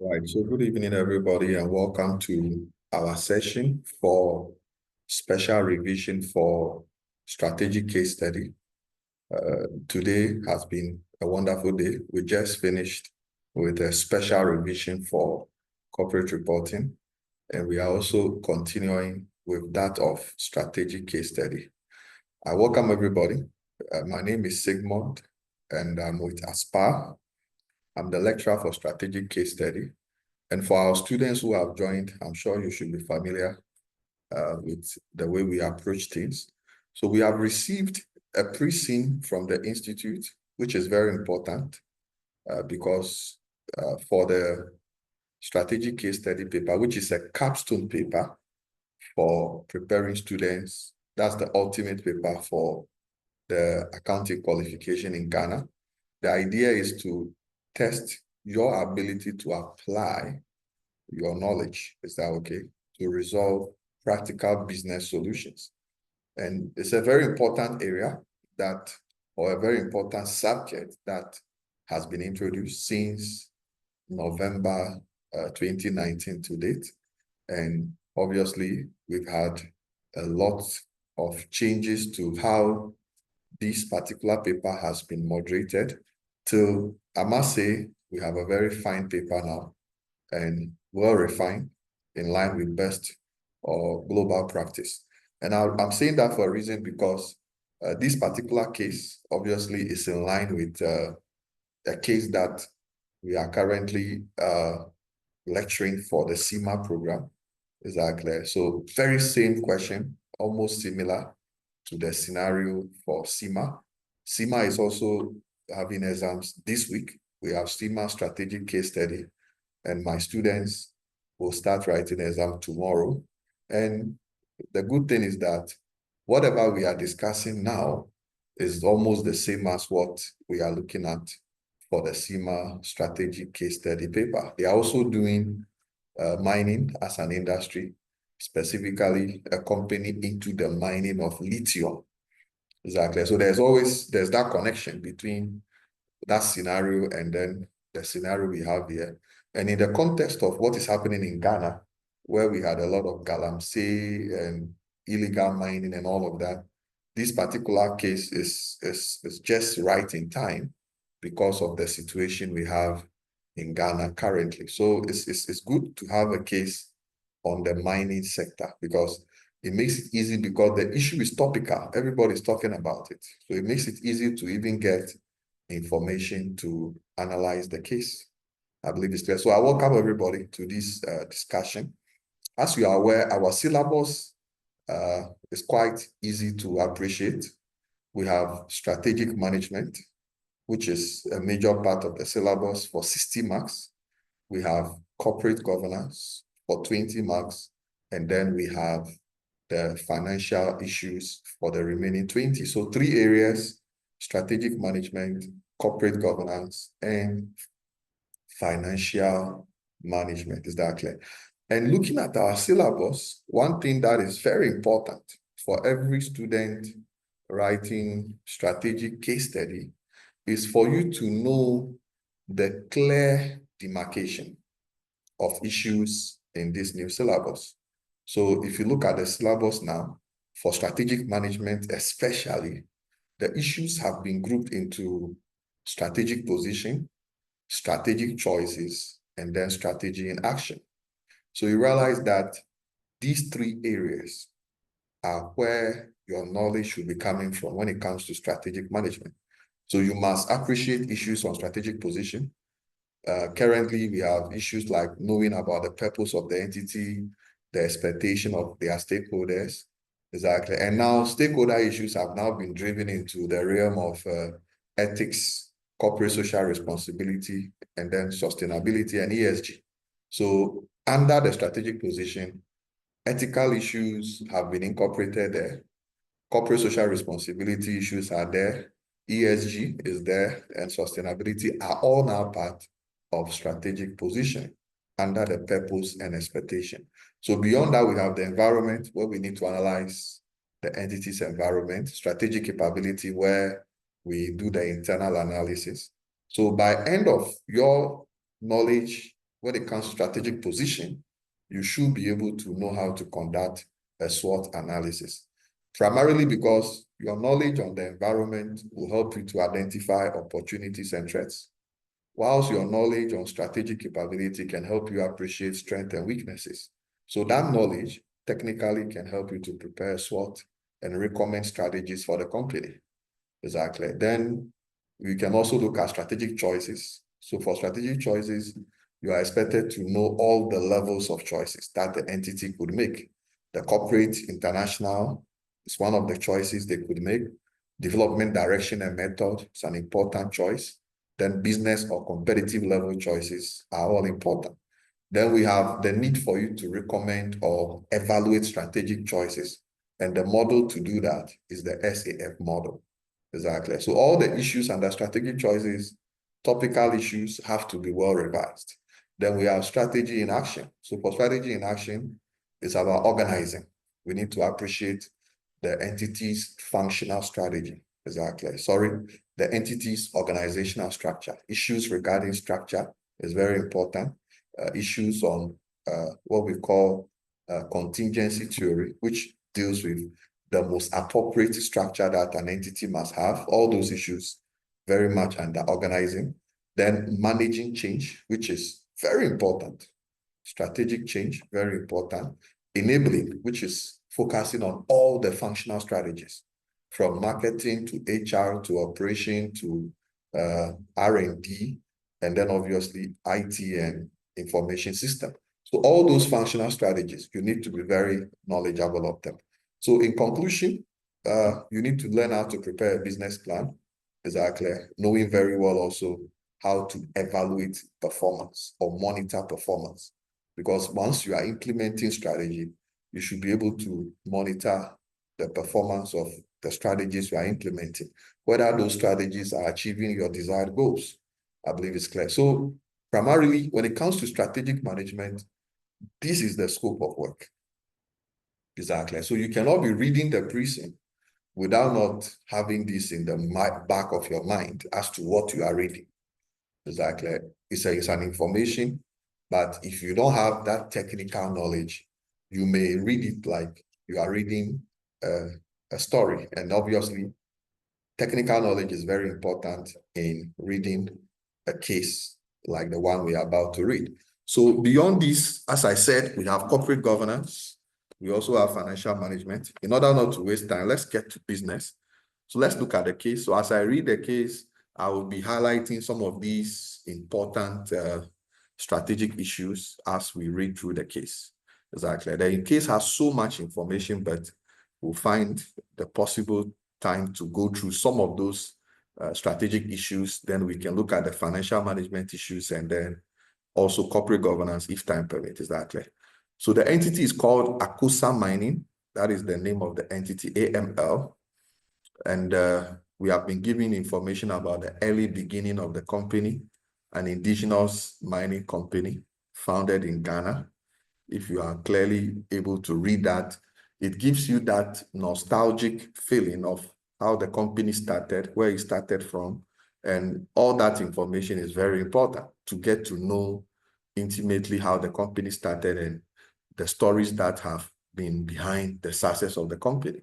Right. So good evening, everybody, and welcome to our session for special revision for strategic case study. Today has been a wonderful day. We just finished with a special revision for corporate reporting, and we are also continuing with that of strategic case study. I welcome everybody. My name is Sigmund, and I'm with ASPAR. I'm the lecturer for strategic case study. And for our students who have joined, I'm sure you should be familiar with the way we approach things. So we have received a pre-scene from the Institute, which is very important because for the strategic case study paper, which is a capstone paper for preparing students, that's the ultimate paper for the accounting qualification in Ghana. The idea is to test your ability to apply your knowledge, is that okay, to resolve practical business solutions. And it's a very important area that, or a very important subject that has been introduced since November 2019 to date. And obviously, we've had a lot of changes to how this particular paper has been moderated till, I must say, we have a very fine paper now and well refined in line with best or global practice. And I'm saying that for a reason because this particular case obviously is in line with a case that we are currently lecturing for the CIMA program. Is that clear? So very same question, almost similar to the scenario for CIMA. CIMA is also having exams this week. We have CIMA strategic case study, and my students will start writing exam tomorrow. And the good thing is that whatever we are discussing now is almost the same as what we are looking at for the CIMA strategic case study paper. They are also doing mining as an industry, specifically a company into the mining of lithium. Exactly. So there's that connection between that scenario and then the scenario we have here. And in the context of what is happening in Ghana, where we had a lot of galamsey and illegal mining and all of that, this particular case is just right in time because of the situation we have in Ghana currently. So it's good to have a case on the mining sector because it makes it easy because the issue is topical. Everybody's talking about it. So it makes it easy to even get information to analyze the case. I believe it's clear. So I welcome everybody to this discussion. As you are aware, our syllabus is quite easy to appreciate. We have strategic management, which is a major part of the syllabus for 60 marks. We have corporate governance for 20 marks. And then we have the financial issues for the remaining 20. So 3 areas: strategic management, corporate governance, and financial management. Is that clear? And looking at our syllabus, one thing that is very important for every student writing strategic case study is for you to know the clear demarcation of issues in this new syllabus. So if you look at the syllabus now, for strategic management especially, the issues have been grouped into strategic position, strategic choices, and then strategy in action. So you realize that these 3 areas are where your knowledge should be coming from when it comes to strategic management. So you must appreciate issues on strategic position. Currently, we have issues like knowing about the purpose of the entity, the expectation of their stakeholders. Exactly. And now stakeholder issues have now been driven into the realm of ethics, corporate social responsibility, and then sustainability and ESG. So under the strategic position, ethical issues have been incorporated there. Corporate social responsibility issues are there. ESG is there, and sustainability are all now part of strategic position under the purpose and expectation. So beyond that, we have the environment where we need to analyze the entity's environment, strategic capability where we do the internal analysis. So by end of your knowledge when it comes to strategic position, you should be able to know how to conduct a SWOT analysis, primarily because your knowledge on the environment will help you to identify opportunities and threats, whilst your knowledge on strategic capability can help you appreciate strengths and weaknesses. So that knowledge technically can help you to prepare a SWOT and recommend strategies for the company. Exactly. Then we can also look at strategic choices. So for strategic choices, you are expected to know all the levels of choices that the entity could make. The corporate, international is one of the choices they could make. Development direction and method is an important choice. Then business or competitive level choices are all important. Then we have the need for you to recommend or evaluate strategic choices. And the model to do that is the SAF model. Exactly. So all the issues and the strategic choices, topical issues have to be well revised. Then we have strategy in action. So for strategy in action, it's about organizing. We need to appreciate the entity's functional strategy. Exactly. Sorry, the entity's organizational structure. Issues regarding structure is very important. Issues on what we call contingency theory, which deals with the most appropriate structure that an entity must have. All those issues very much under organizing. Then managing change, which is very important. Strategic change, very important. Enabling, which is focusing on all the functional strategies, from marketing to HR to operation to R&D, and then obviously IT and information system. So all those functional strategies, you need to be very knowledgeable of them. So in conclusion, you need to learn how to prepare a business plan, exactly, knowing very well also how to evaluate performance or monitor performance. Because once you are implementing strategy, you should be able to monitor the performance of the strategies you are implementing, whether those strategies are achieving your desired goals. I believe it's clear. So primarily, when it comes to strategic management, this is the scope of work. Exactly. So you cannot be reading the briefing without not having this in the back of your mind as to what you are reading. Exactly. It's an information, but if you don't have that technical knowledge, you may read it like you are reading a story. And obviously, technical knowledge is very important in reading a case like the one we are about to read. So beyond this, as I said, we have corporate governance. We also have financial management. In order not to waste time, let's get to business. So let's look at the case. So as I read the case, I will be highlighting some of these important strategic issues as we read through the case. Exactly. The case has so much information, but we'll find the possible time to go through some of those strategic issues. Then we can look at the financial management issues and then also corporate governance if time permits. Exactly. So the entity is called Akosa Mining. That is the name of the entity, AML. And we have been given information about the early beginning of the company, an indigenous mining company founded in Ghana. If you are clearly able to read that, it gives you that nostalgic feeling of how the company started, where it started from, and all that information is very important to get to know intimately how the company started and the stories that have been behind the success of the company.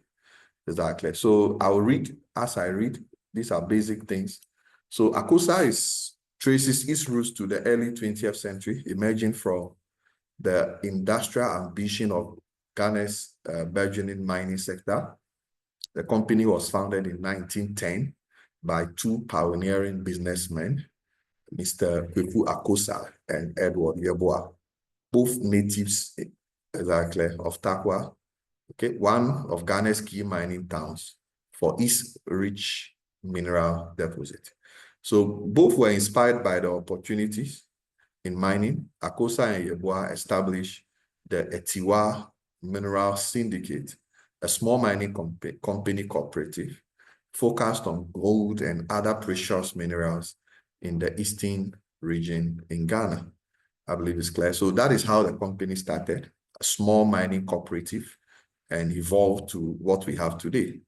Exactly. So I'll read as I read. These are basic things. So Akosa traces its roots to the early 20th century, emerging from the industrial ambition of Ghana's burgeoning mining sector. The company was founded in 1910 by two pioneering businessmen, Mr. Kweku Akosa and Edward Yeboah, both natives exactly of Takwa, okay, one of Ghana's key mining towns for its rich mineral deposit. So both were inspired by the opportunities in mining. Akosa and Yeboah established the Etiwa Mineral Syndicate, a small mining company cooperative focused on gold and other precious minerals in the eastern region in Ghana. I believe it's clear. So that is how the company started, a small mining cooperative, and evolved to what we have today.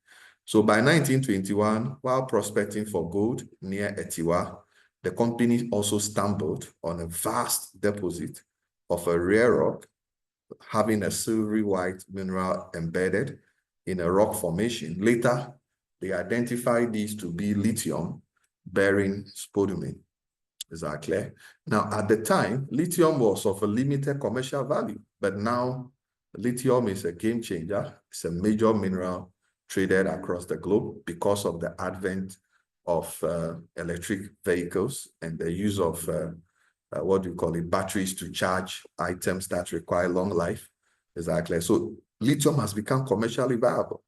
So by 1921, while prospecting for gold near Etiwa, the company also stumbled on a vast deposit of a rare rock having a silvery white mineral embedded in a rock formation. Later, they identified these to be lithium-bearing spodumene. Is that clear? Now, at the time, lithium was of a limited commercial value, but now lithium is a game changer. It's a major mineral traded across the globe because of the advent of electric vehicles and the use of what do you call it, batteries to charge items that require long life. Exactly. So lithium has become commercially viable.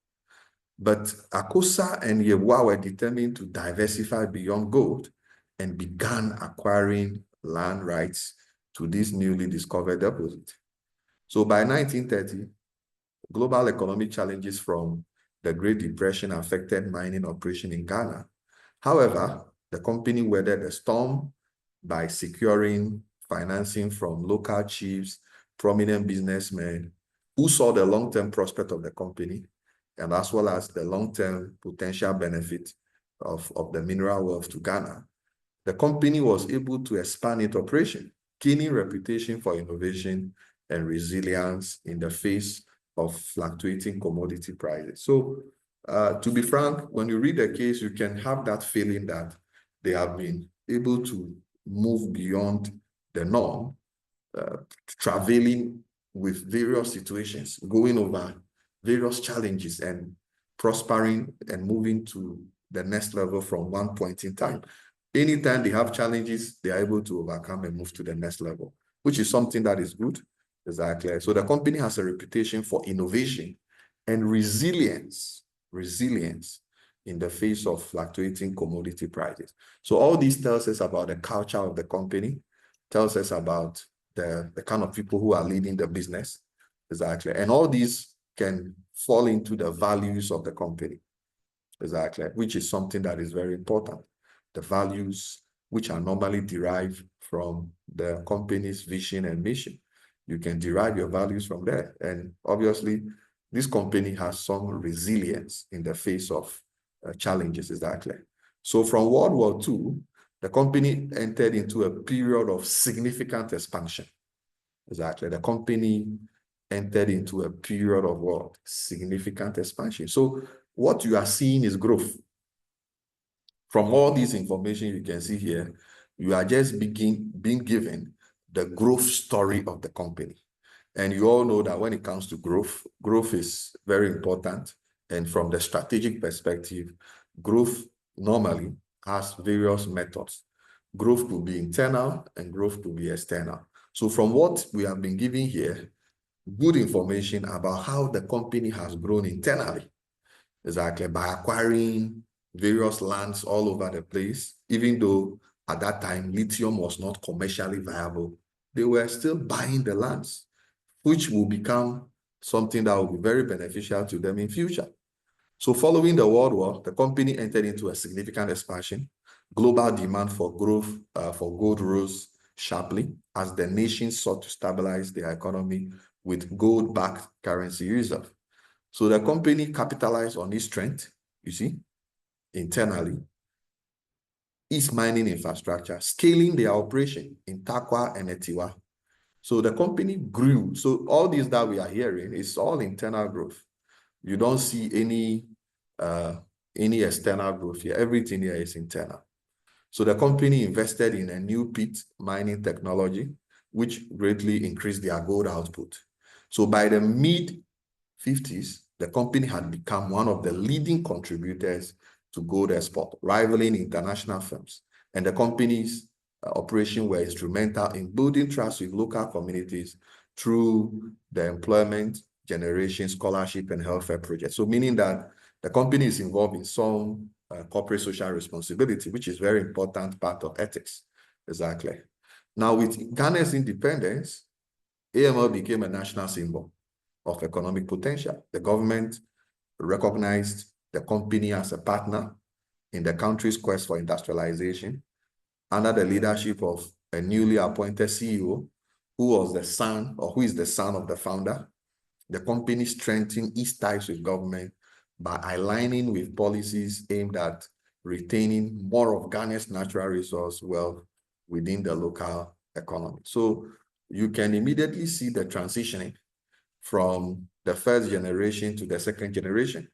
But Akosa and Yewa were determined to diversify beyond gold and began acquiring land rights to this newly discovered deposit. So by 1930, global economic challenges from the Great Depression affected mining operation in Ghana. However, the company weathered the storm by securing financing from local chiefs, prominent businessmen who saw the long-term prospect of the company, and as well as the long-term potential benefit of the mineral wealth to Ghana. The company was able to expand its operation, gaining reputation for innovation and resilience in the face of fluctuating commodity prices. So to be frank, when you read the case, you can have that feeling that they have been able to move beyond the norm, traveling with various situations, going over various challenges and prospering and moving to the next level from one point in time. Anytime they have challenges, they are able to overcome and move to the next level, which is something that is good. Exactly. So the company has a reputation for innovation and resilience in the face of fluctuating commodity prices. So all this tells us about the culture of the company, tells us about the kind of people who are leading the business. Exactly. And all these can fall into the values of the company. Exactly. Which is something that is very important. The values which are normally derived from the company's vision and mission. You can derive your values from there. And obviously, this company has some resilience in the face of challenges, exactly. So from World War II, the company entered into a period of significant expansion. Exactly. The company entered into a period of what? Significant expansion. So what you are seeing is growth. From all this information you can see here, you are just being given the growth story of the company. And you all know that when it comes to growth, growth is very important. And from the strategic perspective, growth normally has various methods. Growth could be internal and growth could be external. So from what we have been given here, good information about how the company has grown internally, exactly, by acquiring various lands all over the place. Even though at that time lithium was not commercially viable, they were still buying the lands, which will become something that will be very beneficial to them in future. So following the World War, the company entered into a significant expansion. Global demand for growth for gold rose sharply as the nation sought to stabilize their economy with gold-backed currency reserve. So the company capitalized on its strength, you see, internally, its mining infrastructure, scaling their operation in Tarkwa and Etiwa. So the company grew. So all this that we are hearing is all internal growth. You don't see any external growth here. Everything here is internal. So the company invested in a new pit mining technology, which greatly increased their gold output. So by the mid-50s, the company had become one of the leading contributors to gold export, rivaling international firms. And the company's operation were instrumental in building trust with local communities through the employment generation, scholarship, and healthcare projects. So meaning that the company is involved in some corporate social responsibility, which is very important part of ethics. Exactly. Now with Ghana's independence, AML became a national symbol of economic potential. The government recognized the company as a partner in the country's quest for industrialization under the leadership of a newly appointed CEO who was the son, or who is the son of the founder. The company strengthened its ties with government by aligning with policies aimed at retaining more of Ghana's natural resource wealth within the local economy. So you can immediately see the transitioning from the first generation to the second generation.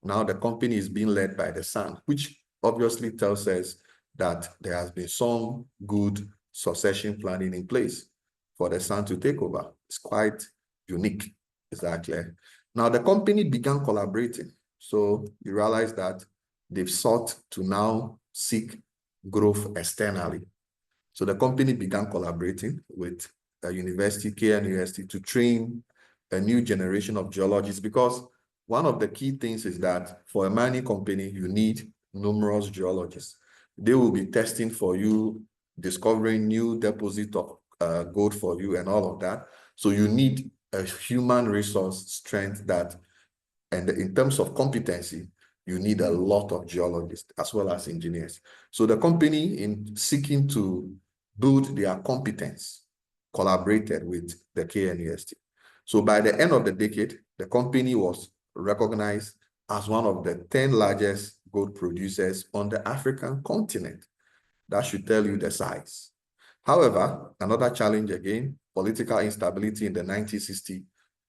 Now the company is being led by the son, which obviously tells us that there has been some good succession planning in place for the son to take over. It's quite unique, exactly. Now the company began collaborating. So you realize that they've sought to now seek growth externally. So the company began collaborating with a university, KNUST, to train a new generation of geologists, because one of the key things is that for a mining company, you need numerous geologists. They will be testing for you, discovering new deposit of gold for you and all of that. So you need a human resource strength that, and in terms of competency, you need a lot of geologists as well as engineers. So the company, in seeking to build their competence, collaborated with the KNUST. So by the end of the decade, the company was recognized as one of the 10 largest gold producers on the African continent. That should tell you the size. However, another challenge again, political instability in the 1960s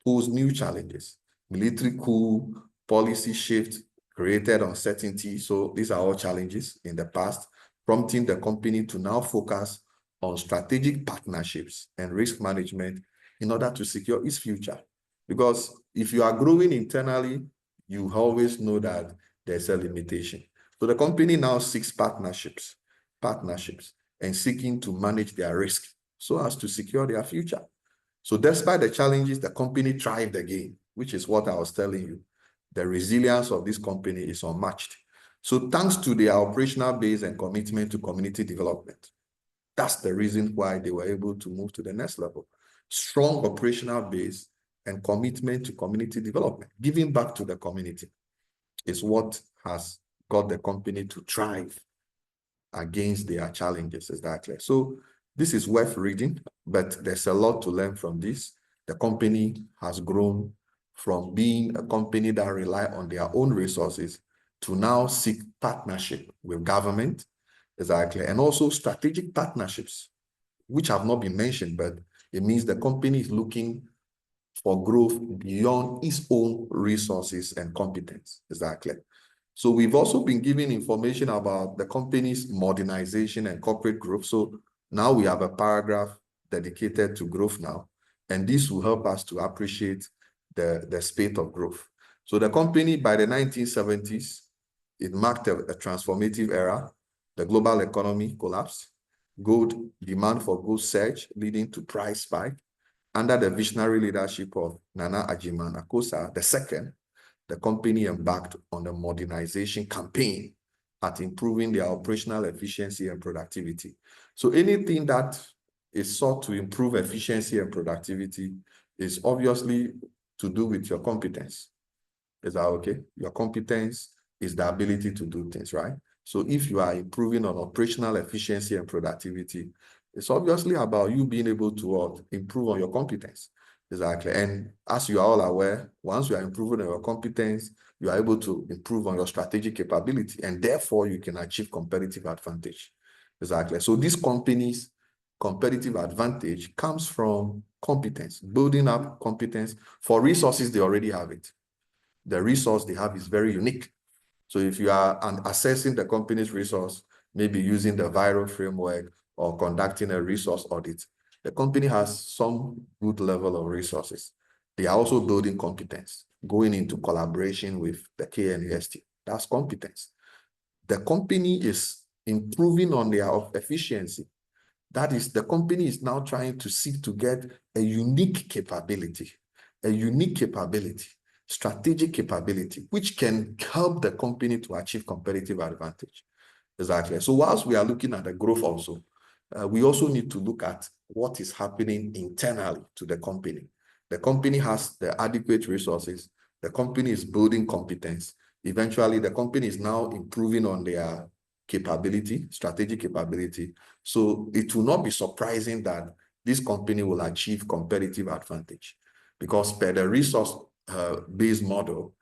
posed new challenges. Military coup, policy shift created uncertainty. So these are all challenges in the past, prompting the company to now focus on strategic partnerships and risk management in order to secure its future. Because if you are growing internally, you always know that there's a limitation. So the company now seeks partnerships, and seeking to manage their risk so as to secure their future. So despite the challenges, the company thrived again, which is what I was telling you. The resilience of this company is unmatched. So thanks to their operational base and commitment to community development, that's the reason why they were able to move to the next level. Strong operational base and commitment to community development, giving back to the community, is what has got the company to thrive against their challenges, exactly. So this is worth reading, but there's a lot to learn from this. The company has grown from being a company that rely on their own resources to now seek partnership with government, exactly, and also strategic partnerships, which have not been mentioned, but it means the company is looking for growth beyond its own resources and competence, exactly. So we've also been given information about the company's modernization and corporate growth. So now we have a paragraph dedicated to growth now, and this will help us to appreciate the state of growth. So the company, by the 1970s, it marked a transformative era. The global economy collapsed. Gold demand for gold surged, leading to price spike. Under the visionary leadership of Nana Ajiman Akosa II, the company embarked on a modernization campaign at improving their operational efficiency and productivity. So anything that is sought to improve efficiency and productivity is obviously to do with your competence. Is that okay? Your competence is the ability to do things, right? So if you are improving on operational efficiency and productivity, it's obviously about you being able to improve on your competence. Exactly. And as you are all aware, once you are improving on your competence, you are able to improve on your strategic capability, and therefore you can achieve competitive advantage. Exactly. So this company's competitive advantage comes from competence, building up competence. For resources, they already have it. The resource they have is very unique. So if you are assessing the company's resource, maybe using the viral framework or conducting a resource audit, the company has some good level of resources. They are also building competence, going into collaboration with the KNUST. That's competence. The company is improving on their efficiency. That is, the company is now trying to seek to get a unique capability, strategic capability, which can help the company to achieve competitive advantage. Exactly. So whilst we are looking at the growth also, we also need to look at what is happening internally to the company. The company has the adequate resources. The company is building competence. Eventually, the company is now improving on their capability, strategic capability. So it will not be surprising that this company will achieve competitive advantage, because per the resource based model,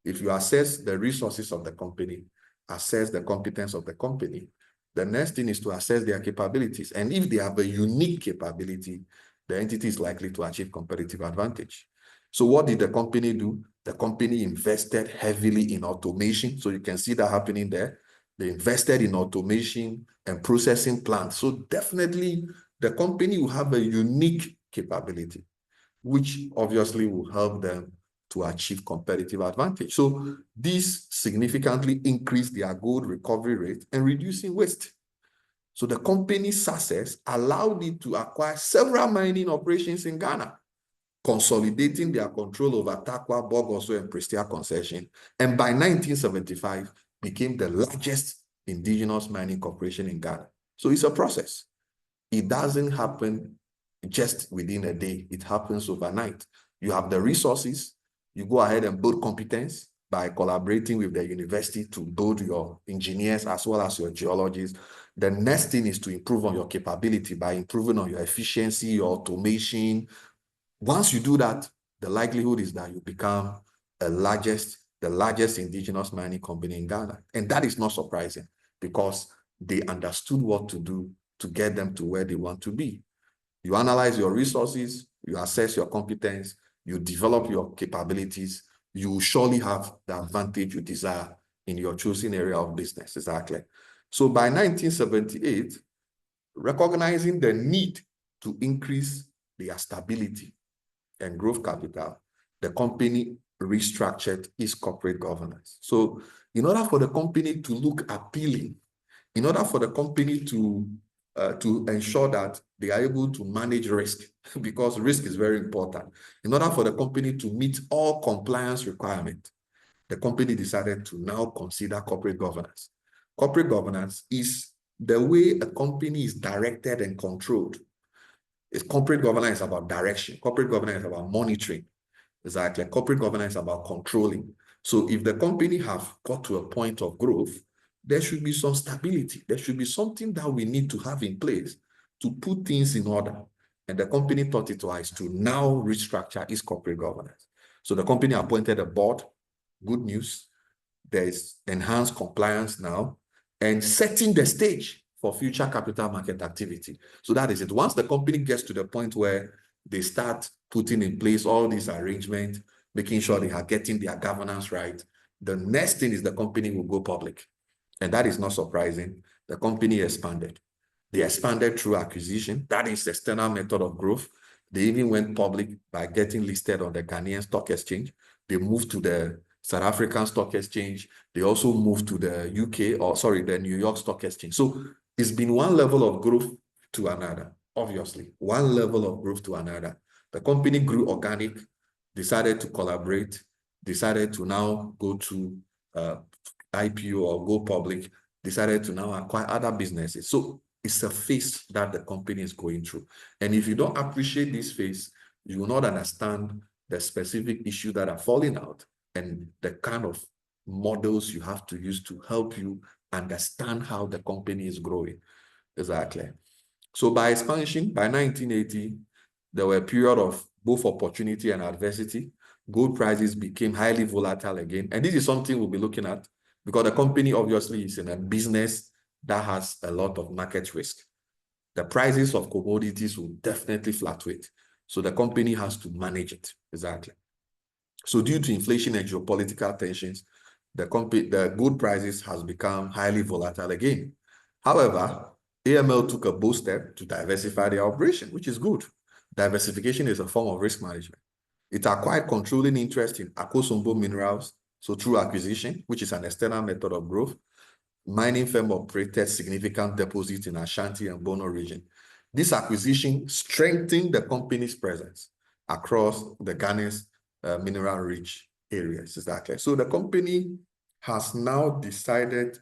if you assess the resources of the company, assess the competence of the company. The next thing is to assess their capabilities. And if they have a unique capability, the entity is likely to achieve competitive advantage. So what did the company do? The company invested heavily in automation. So you can see that happening there. They invested in automation and processing plants. So definitely the company will have a unique capability, which obviously will help them to achieve competitive advantage. So this significantly increased their gold recovery rate and reducing waste. So the company's success allowed it to acquire several mining operations in Ghana, consolidating their control over Takwa, Bogoso, and Prestia concession, and by 1975 became the largest indigenous mining corporation in Ghana. So it's a process. It doesn't happen just within a day. It happens overnight. You have the resources. You go ahead and build competence by collaborating with the university to build your engineers as well as your geologists. The next thing is to improve on your capability by improving on your efficiency, your automation. Once you do that, the likelihood is that you become the largest indigenous mining company in Ghana. And that is not surprising because they understood what to do to get them to where they want to be. You analyze your resources, you assess your competence, you develop your capabilities, you will surely have the advantage you desire in your chosen area of business. Exactly. So by 1978, recognizing the need to increase their stability and growth capital, the company restructured its corporate governance. So in order for the company to look appealing, in order for the company to ensure that they are able to manage risk, because risk is very important. In order for the company to meet all compliance requirements, the company decided to now consider corporate governance. Corporate governance is the way a company is directed and controlled. Corporate governance is about direction. Corporate governance is about monitoring. Exactly. Corporate governance is about controlling. So if the company have got to a point of growth, there should be some stability. There should be something that we need to have in place to put things in order. And the company thought it wise to now restructure its corporate governance. So the company appointed a board. Good news. There is enhanced compliance now and setting the stage for future capital market activity. So that is it. Once the company gets to the point where they start putting in place all these arrangements, making sure they are getting their governance right, the next thing is the company will go public. And that is not surprising. The company expanded. They expanded through acquisition. That is the external method of growth. They even went public by getting listed on the Ghanaian Stock Exchange. They moved to the South African Stock Exchange. They also moved to the the New York Stock Exchange. So it's been one level of growth to another, obviously. One level of growth to another. The company grew organic, decided to collaborate, decided to now go to IPO or go public, decided to now acquire other businesses. So it's a phase that the company is going through. And if you don't appreciate this phase, you will not understand the specific issues that are falling out and the kind of models you have to use to help you understand how the company is growing. Exactly. So by expansion, by 1980, there were a period of both opportunity and adversity. Gold prices became highly volatile again. And this is something we'll be looking at because the company obviously is in a business that has a lot of market risk. The prices of commodities will definitely fluctuate. So the company has to manage it. Exactly. So due to inflation and geopolitical tensions, the gold prices has become highly volatile again. However, AML took a bold step to diversify their operation, which is good. Diversification is a form of risk management. It acquired controlling interest in Akosa Minerals, so through acquisition, which is an external method of growth. Mining firm operated significant deposits in Ashanti and Bono region. This acquisition strengthened the company's presence across the Ghana's mineral-rich areas. Exactly. So the company has now decided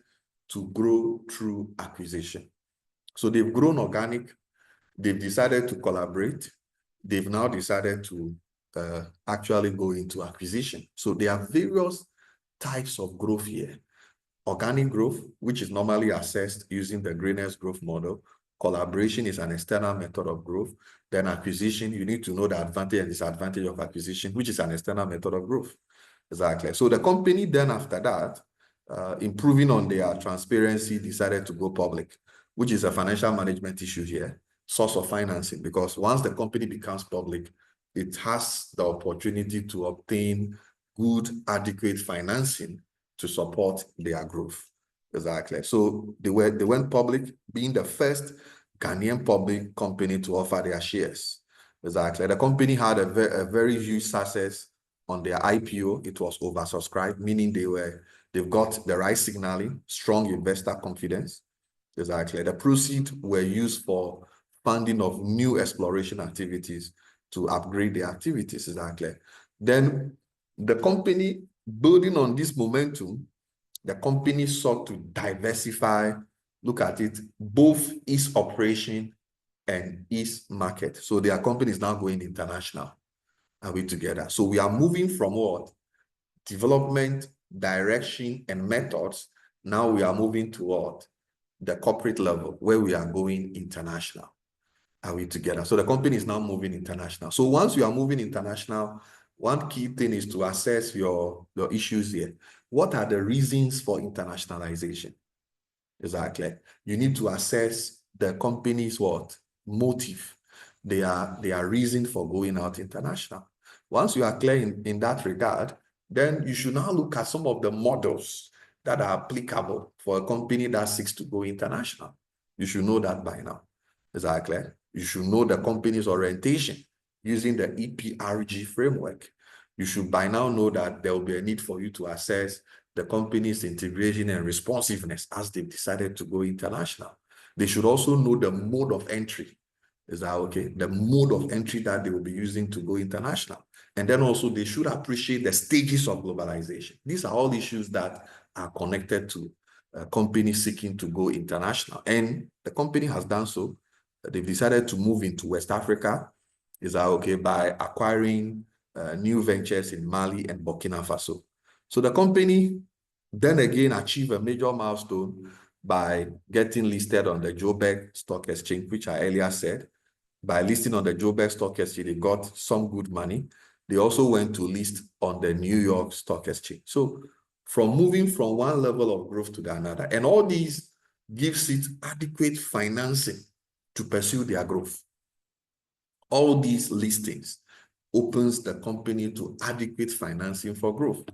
to grow through acquisition. So they've grown organic. They've decided to collaborate. They've now decided to actually go into acquisition. So there are various types of growth here. Organic growth, which is normally assessed using the Grainer's growth model. Collaboration is an external method of growth. Then acquisition, you need to know the advantage and disadvantage of acquisition, which is an external method of growth. Exactly. So the company then after that improving on their transparency, decided to go public, which is a financial management issue here, source of financing, because once the company becomes public, it has the opportunity to obtain good, adequate financing to support their growth. Exactly. So they went public, being the first Ghanaian public company to offer their shares. Exactly. The company had a very huge success on their IPO. It was oversubscribed, meaning they've got the right signaling, strong investor confidence. Exactly. The proceeds were used for funding of new exploration activities to upgrade the activities. Exactly. Then the company, building on this momentum, the company sought to diversify, look at it, both its operation and its market. So their company is now going international. Are we together? So we are moving from what? Development, direction, and methods. Now we are moving toward the corporate level where we are going international. Are we together? So the company is now moving international. So once you are moving international, one key thing is to assess your issues here. What are the reasons for internationalization? Exactly. You need to assess the company's what? Motive. Their reason for going out international. Once you are clear in that regard, then you should now look at some of the models that are applicable for a company that seeks to go international. You should know that by now. Exactly. You should know the company's orientation using the EPRG framework. You should by now know that there will be a need for you to assess the company's integration and responsiveness as they've decided to go international. They should also know the mode of entry. Is that okay? The mode of entry that they will be using to go international. And then also they should appreciate the stages of globalization. These are all issues that are connected to companies seeking to go international. And the company has done so. They've decided to move into West Africa. Is that okay? By acquiring new ventures in Mali and Burkina Faso. So the company then again achieved a major milestone by getting listed on the Joburg Stock Exchange, which I earlier said. By listing on the Joburg Stock Exchange, they got some good money. They also went to list on the New York Stock Exchange. So from moving from one level of growth to another, and all these gives it adequate financing to pursue their growth. All these listings opens the company to adequate financing for growth.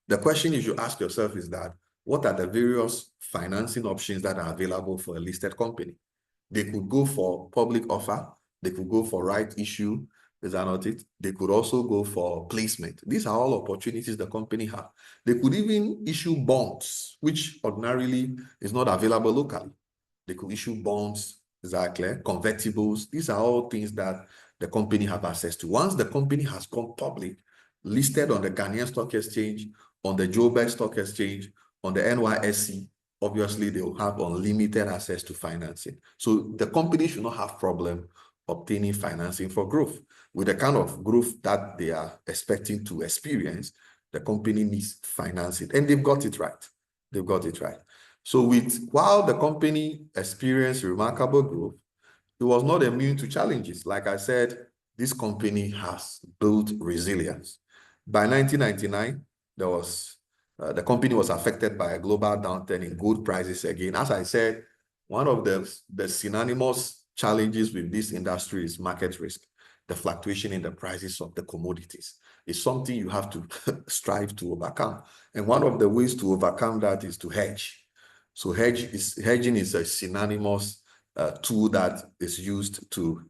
The question you should ask yourself is that, what are the various financing options that are available for a listed company? They could go for public offer. They could go for right issue. Is that not it? They could also go for placement. These are all opportunities the company has. They could even issue bonds, which ordinarily is not available locally. They could issue bonds, exactly, convertibles. These are all things that the company have access to. Once the company has gone public, listed on the Ghanaian Stock Exchange, on the Joburg Stock Exchange, on the NYSE, obviously they will have unlimited access to financing. So the company should not have problem obtaining financing for growth. With the kind of growth that they are expecting to experience, the company needs financing, and they've got it right. They've got it right. So while the company experienced remarkable growth, it was not immune to challenges. Like I said, this company has built resilience. By 1999, the company was affected by a global downturn in gold prices again. As I said, one of the synonymous challenges with this industry is market risk. The fluctuation in the prices of the commodities is something you have to strive to overcome. And one of the ways to overcome that is to hedge. So hedging is a synonymous tool that is used to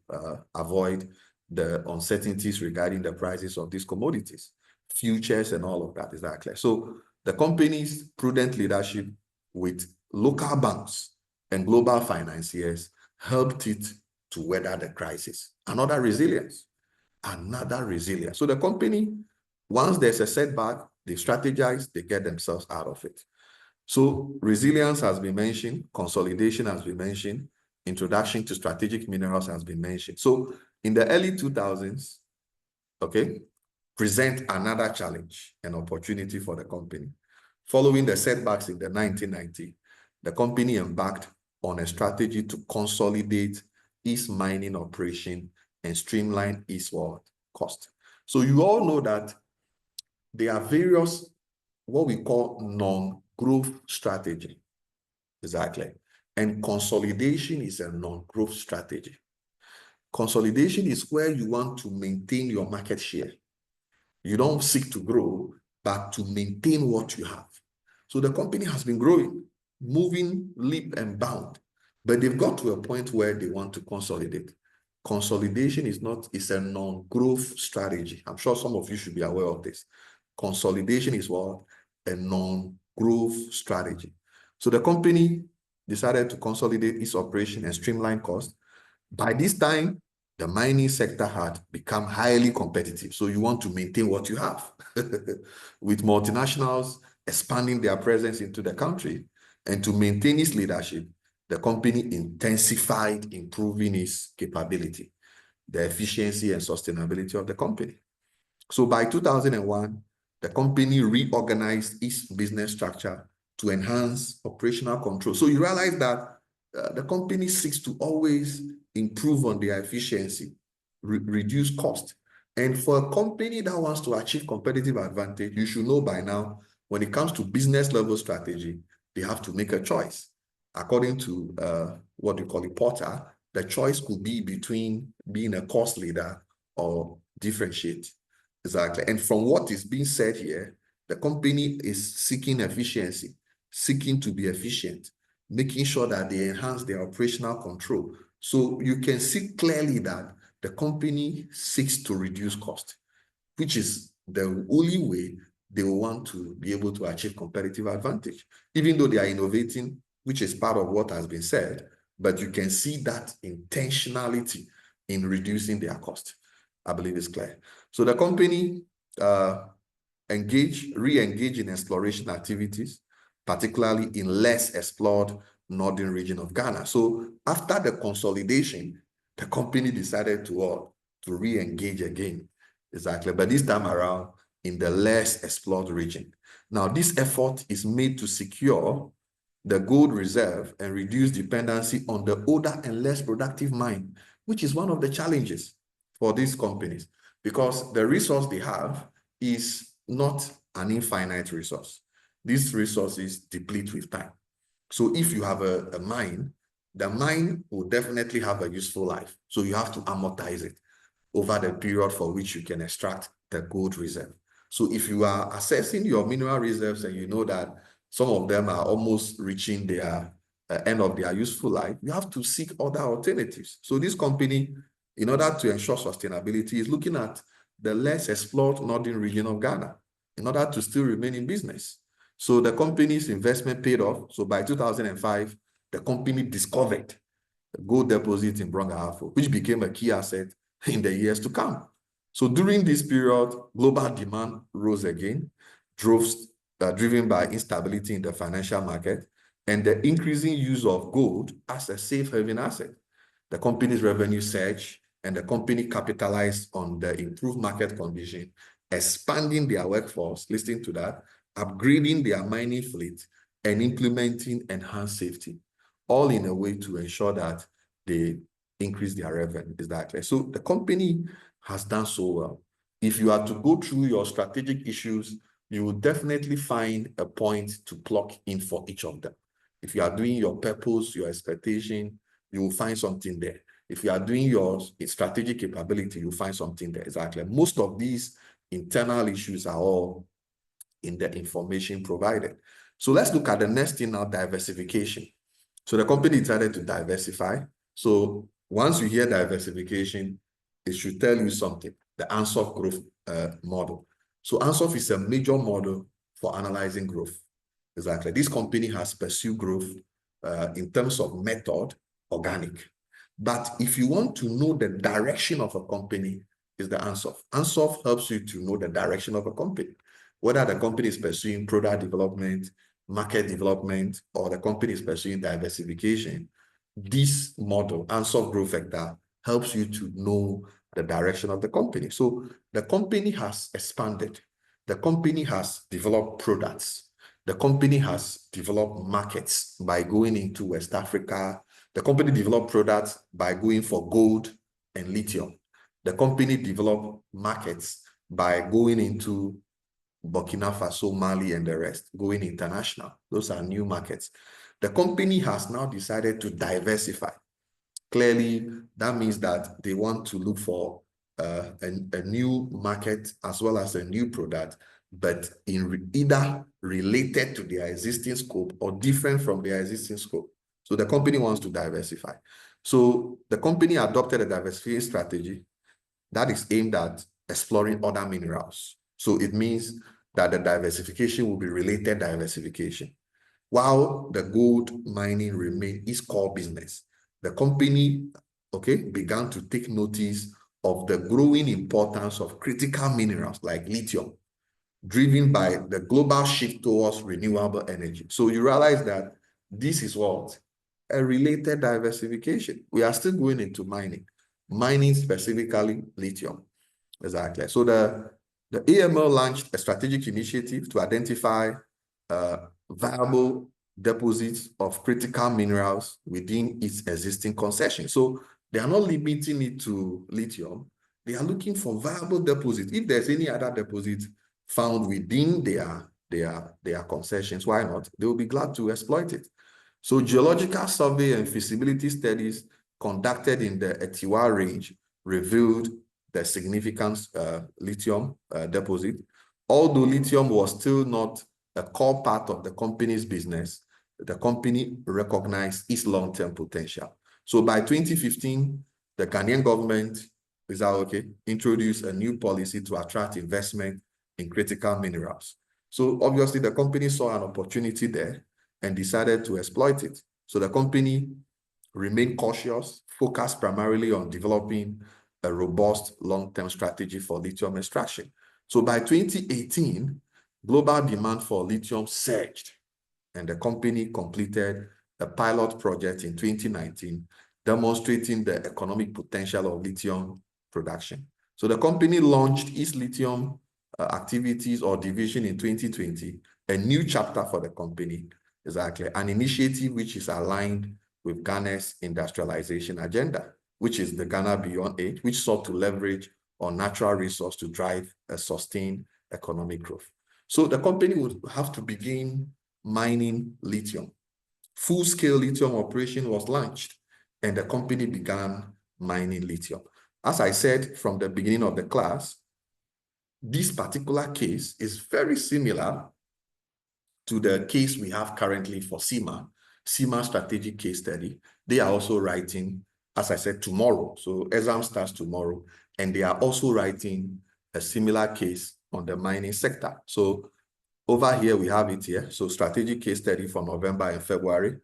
avoid the uncertainties regarding the prices of these commodities, futures and all of that. Is that clear? So the company's prudent leadership with local banks and global financiers helped it to weather the crisis. Another resilience. So the company, once there's a setback, they strategize, they get themselves out of it. So resilience has been mentioned, consolidation has been mentioned, introduction to strategic minerals has been mentioned. So in the early 2000s, okay, present another challenge and opportunity for the company. Following the setbacks in the 1990s, the company embarked on a strategy to consolidate its mining operation and streamline its cost. So you all know that there are various what we call growth strategy. Exactly. And consolidation is a non-growth strategy. Consolidation is where you want to maintain your market share. You don't seek to grow, but to maintain what you have. So the company has been growing, moving leap and bound, but they've got to a point where they want to consolidate. Consolidation is a non-growth strategy. I'm sure some of you should be aware of this. Consolidation is what? A non-growth strategy. So the company decided to consolidate its operation and streamline costs. By this time, the mining sector had become highly competitive. So you want to maintain what you have. With multinationals expanding their presence into the country, and to maintain its leadership, the company intensified improving its capability, the efficiency and sustainability of the company. So by 2001, the company reorganized its business structure to enhance operational control. So you realize that the company seeks to always improve on their efficiency, reduce cost. And for a company that wants to achieve competitive advantage, you should know by now, when it comes to business level strategy, they have to make a choice. According to what you call it, Porter, the choice could be between being a cost leader or differentiate. Exactly. And from what is being said here, the company is seeking efficiency, seeking to be efficient, making sure that they enhance their operational control. So you can see clearly that the company seeks to reduce cost, which is the only way they will want to be able to achieve competitive advantage, even though they are innovating, which is part of what has been said, but you can see that intentionality in reducing their cost. I believe it's clear. So the company re-engage in exploration activities, particularly in less explored northern region of Ghana. So after the consolidation, the company decided to re-engage again. Exactly. But this time around in the less explored region. Now, this effort is made to secure the gold reserve and reduce dependency on the older and less productive mine, which is one of the challenges for these companies, because the resource they have is not an infinite resource. These resources deplete with time. So if you have a mine, the mine will definitely have a useful life. So you have to amortize it over the period for which you can extract the gold reserve. So if you are assessing your mineral reserves and you know that some of them are almost reaching their end of their useful life, you have to seek other alternatives. So this company, in order to ensure sustainability, is looking at the less explored northern region of Ghana in order to still remain in business. So the company's investment paid off. So by 2005, the company discovered a gold deposit in Brongahafo, which became a key asset in the years to come. So during this period, global demand rose again, driven by instability in the financial market and the increasing use of gold as a safe haven asset. The company's revenue surged and the company capitalized on the improved market condition, expanding their workforce, listening to that, upgrading their mining fleet, and implementing enhanced safety, all in a way to ensure that they increase their revenue. Exactly. So the company has done so well. If you are to go through your strategic issues, you will definitely find a point to plug in for each of them. If you are doing your purpose, your expectation, you will find something there. If you are doing your strategic capability, you'll find something there. Exactly. Most of these internal issues are all in the information provided. So let's look at the next thing now, diversification. So the company decided to diversify. So once you hear diversification, it should tell you something, the Ansoff growth model. So Ansoff is a major model for analyzing growth. Exactly. This company has pursued growth in terms of method, organic. But if you want to know the direction of a company, is the Ansoff. Ansoff helps you to know the direction of a company, whether the company is pursuing product development, market development, or the company is pursuing diversification. This model, Ansoff Growth Vector, helps you to know the direction of the company. So the company has expanded. The company has developed products. The company has developed markets by going into West Africa. The company developed products by going for gold and lithium. The company developed markets by going into Burkina Faso, Mali, and the rest, going international. Those are new markets. The company has now decided to diversify. Clearly, that means that they want to look for a new market as well as a new product, but either related to their existing scope or different from their existing scope. So the company wants to diversify. So the company adopted a diversification strategy that is aimed at exploring other minerals. So it means that the diversification will be related diversification. While the gold mining remained its core business, the company, began to take notice of the growing importance of critical minerals like lithium, driven by the global shift towards renewable energy. So you realize that this is what? A related diversification. We are still going into mining specifically lithium. Exactly. So the AML launched a strategic initiative to identify viable deposits of critical minerals within its existing concession. So they are not limiting it to lithium. They are looking for viable deposits. If there's any other deposit found within their concessions, why not? They will be glad to exploit it. So geological survey and feasibility studies conducted in the Etiwa range revealed the significant lithium deposit. Although lithium was still not a core part of the company's business, the company recognized its long-term potential. So by 2015, the Ghanaian government introduced a new policy to attract investment in critical minerals. So obviously the company saw an opportunity there and decided to exploit it. So the company remained cautious, focused primarily on developing a robust long-term strategy for lithium extraction. So by 2018, global demand for lithium surged, and the company completed a pilot project in 2019, demonstrating the economic potential of lithium production. So the company launched its lithium activities or division in 2020, a new chapter for the company, exactly, an initiative which is aligned with Ghana's industrialization agenda, which is the Ghana Beyond 8, which sought to leverage on natural resource to drive a sustained economic growth. So the company would have to begin mining lithium. Full-scale lithium operation was launched, and the company began mining lithium. As I said from the beginning of the class, this particular case is very similar to the case we have currently for CIMA strategic case study. They are also writing, as I said, tomorrow. So exam starts tomorrow, and they are also writing a similar case on the mining sector. So over here, we have it here. So strategic case study for November and February,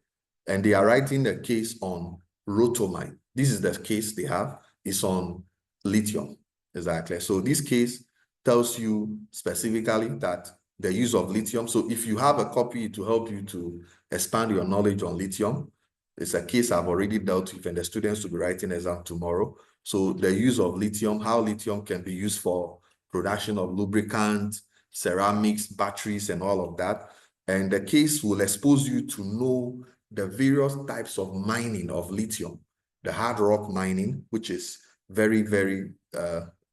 and they are writing a case on rotomine. This is the case they have. It's on lithium, exactly. So this case tells you specifically that the use of lithium. So if you have a copy to help you to expand your knowledge on lithium, it's a case I've already dealt with, and the students will be writing exam tomorrow. So the use of lithium, how lithium can be used for production of lubricant, ceramics, batteries, and all of that. And the case will expose you to know the various types of mining of lithium, the hard rock mining, which is very, very,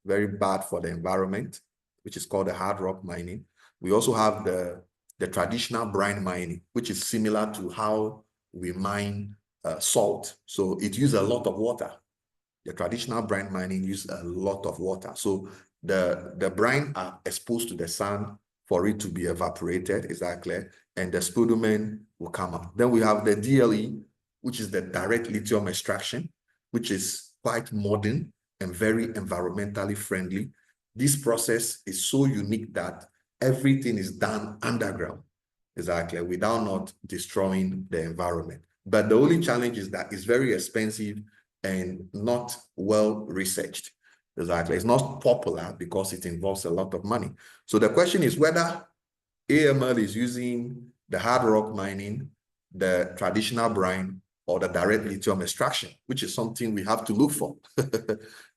very bad for the environment, which is called the hard rock mining. We also have the traditional brine mining, which is similar to how we mine salt. So it uses a lot of water. The traditional brine mining uses a lot of water. So the brine are exposed to the sun for it to be evaporated, exactly, and the spodumene will come up. Then we have the DLE, which is the direct lithium extraction, which is quite modern and very environmentally friendly. This process is so unique that everything is done underground, exactly, without not destroying the environment. But the only challenge is that it's very expensive and not well researched. Exactly. It's not popular because it involves a lot of money. So the question is whether AML is using the hard rock mining, the traditional brine, or the direct lithium extraction, which is something we have to look for.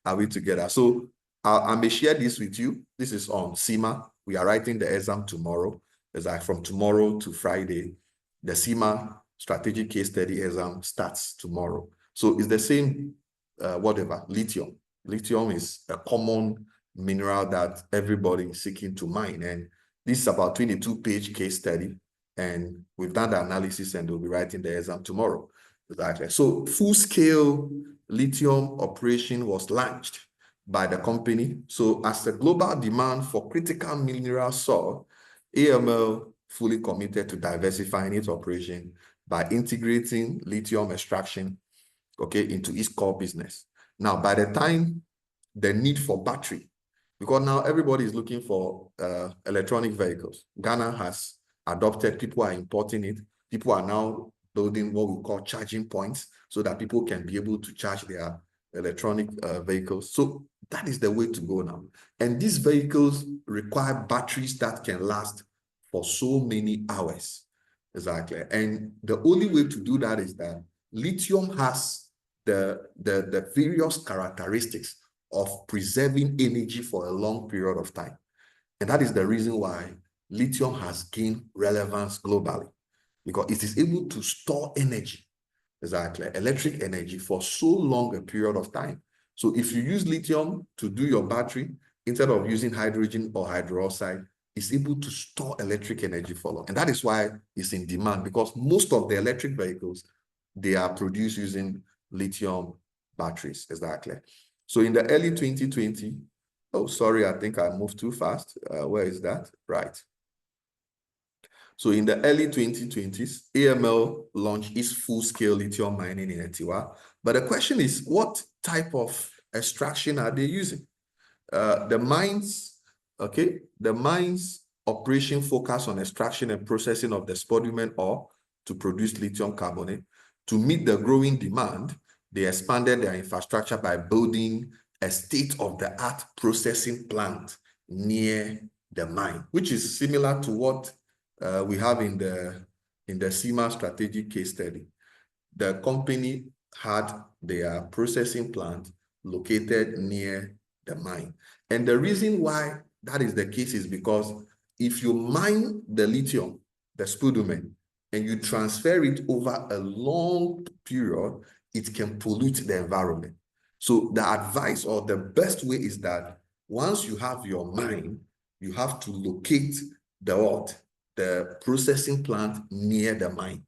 Are we together? So I may share this with you. This is on CIMA. We are writing the exam tomorrow. It's like from tomorrow to Friday. The CIMA strategic case study exam starts tomorrow. So it's the same, lithium. Lithium is a common mineral that everybody is seeking to mine. And This is about 22-page case study, and we've done the analysis and we'll be writing the exam tomorrow. Exactly. So full-scale lithium operation was launched by the company. So as the global demand for critical minerals soared, AML fully committed to diversifying its operation by integrating lithium extraction, okay, into its core business. Now, by the time the need for battery, because now everybody is looking for electronic vehicles. Ghana has adopted, people are importing it. People are now building what we call charging points so that people can be able to charge their electronic vehicles. So that is the way to go now. And these vehicles require batteries that can last for so many hours. Exactly. And the only way to do that is that lithium has the various characteristics of preserving energy for a long period of time. And that is the reason why lithium has gained relevance globally, because it is able to store energy, exactly, electric energy for so long a period of time. So if you use lithium to do your battery, instead of using hydrogen or hydroxide, it's able to store electric energy for long. And that is why it's in demand, because most of the electric vehicles, they are produced using lithium batteries, exactly. So in the early 2020, oh, sorry, I think I moved too fast. Where is that? Right. So in the early 2020s, AML launched its full-scale lithium mining in Etiwa. But the question is, what type of extraction are they using? The mines operation focus on extraction and processing of the spodumene ore to produce lithium carbonate. To meet the growing demand, they expanded their infrastructure by building a state-of-the-art processing plant near the mine, which is similar to what we have in the CIMA strategic case study. The company had their processing plant located near the mine. And the reason why that is the case is because if you mine the lithium, the spodumene, and you transfer it over a long period, it can pollute the environment. So the advice or the best way is that once you have your mine, you have to locate the processing plant near the mine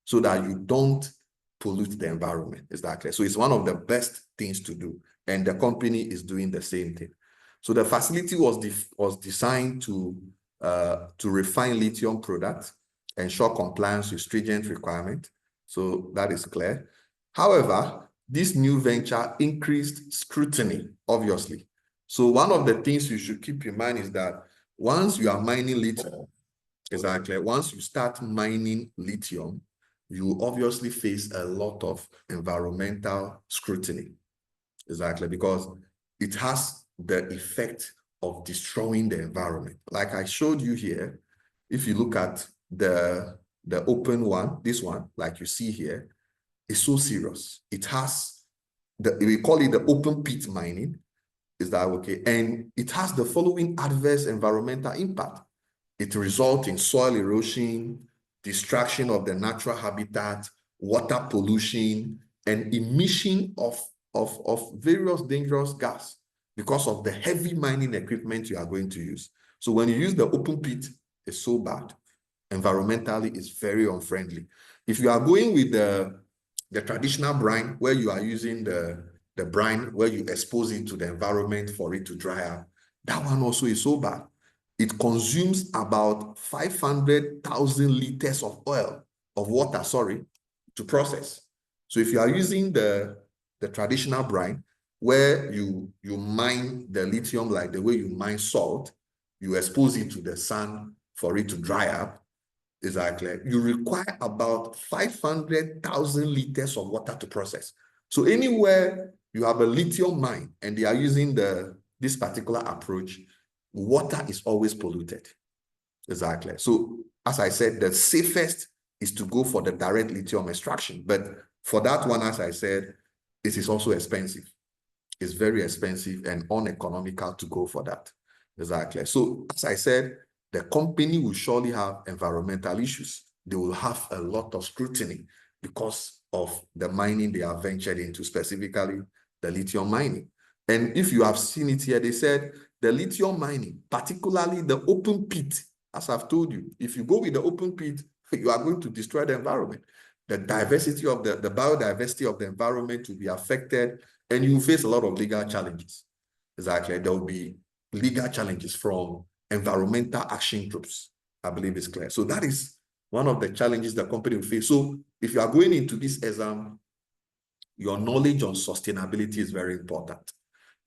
so that you don't pollute the environment. Exactly. So it's one of the best things to do. And the company is doing the same thing. So the facility was designed to refine lithium products, ensure compliance with stringent requirements. So that is clear. However, this new venture increased scrutiny, obviously. So one of the things you should keep in mind is that once you are mining lithium, exactly, once you start mining lithium, you obviously face a lot of environmental scrutiny. Exactly, because it has the effect of destroying the environment. Like I showed you here, if you look at the open one, this one, like you see here, is so serious. It has, we call it the open pit mining. Is that okay? And it has the following adverse environmental impact. It results in soil erosion, destruction of the natural habitat, water pollution, and emission of various dangerous gas because of the heavy mining equipment you are going to use. So when you use the open pit, it's so bad. Environmentally, it's very unfriendly. If you are going with the traditional brine, where you are using the brine, where you expose it to the environment for it to dry up, that one also is so bad. It consumes about 500,000 liters of water, to process. So if you are using the traditional brine, where you mine the lithium like the way you mine salt, you expose it to the sun for it to dry up, exactly, you require about 500,000 liters of water to process. So anywhere you have a lithium mine and they are using this particular approach, water is always polluted. Exactly. So as I said, the safest is to go for the direct lithium extraction. But for that one, as I said, it is also expensive. It's very expensive and uneconomical to go for that. Exactly. So as I said, the company will surely have environmental issues. They will have a lot of scrutiny because of the mining they have ventured into, specifically the lithium mining. And if you have seen it here, they said the lithium mining, particularly the open pit, as I've told you, if you go with the open pit, you are going to destroy the environment. The diversity of the biodiversity of the environment will be affected, and you face a lot of legal challenges. Exactly. There will be legal challenges from environmental action groups, I believe it's clear. So that is one of the challenges the company will face. So if you are going into this exam, your knowledge on sustainability is very important.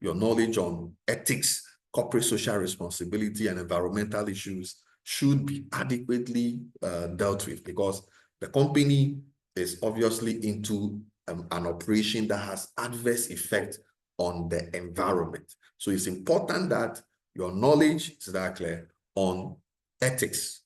Your knowledge on ethics, corporate social responsibility, and environmental issues should be adequately dealt with, because the company is obviously into an operation that has adverse effect on the environment. So it's important that your knowledge is that clear on ethics,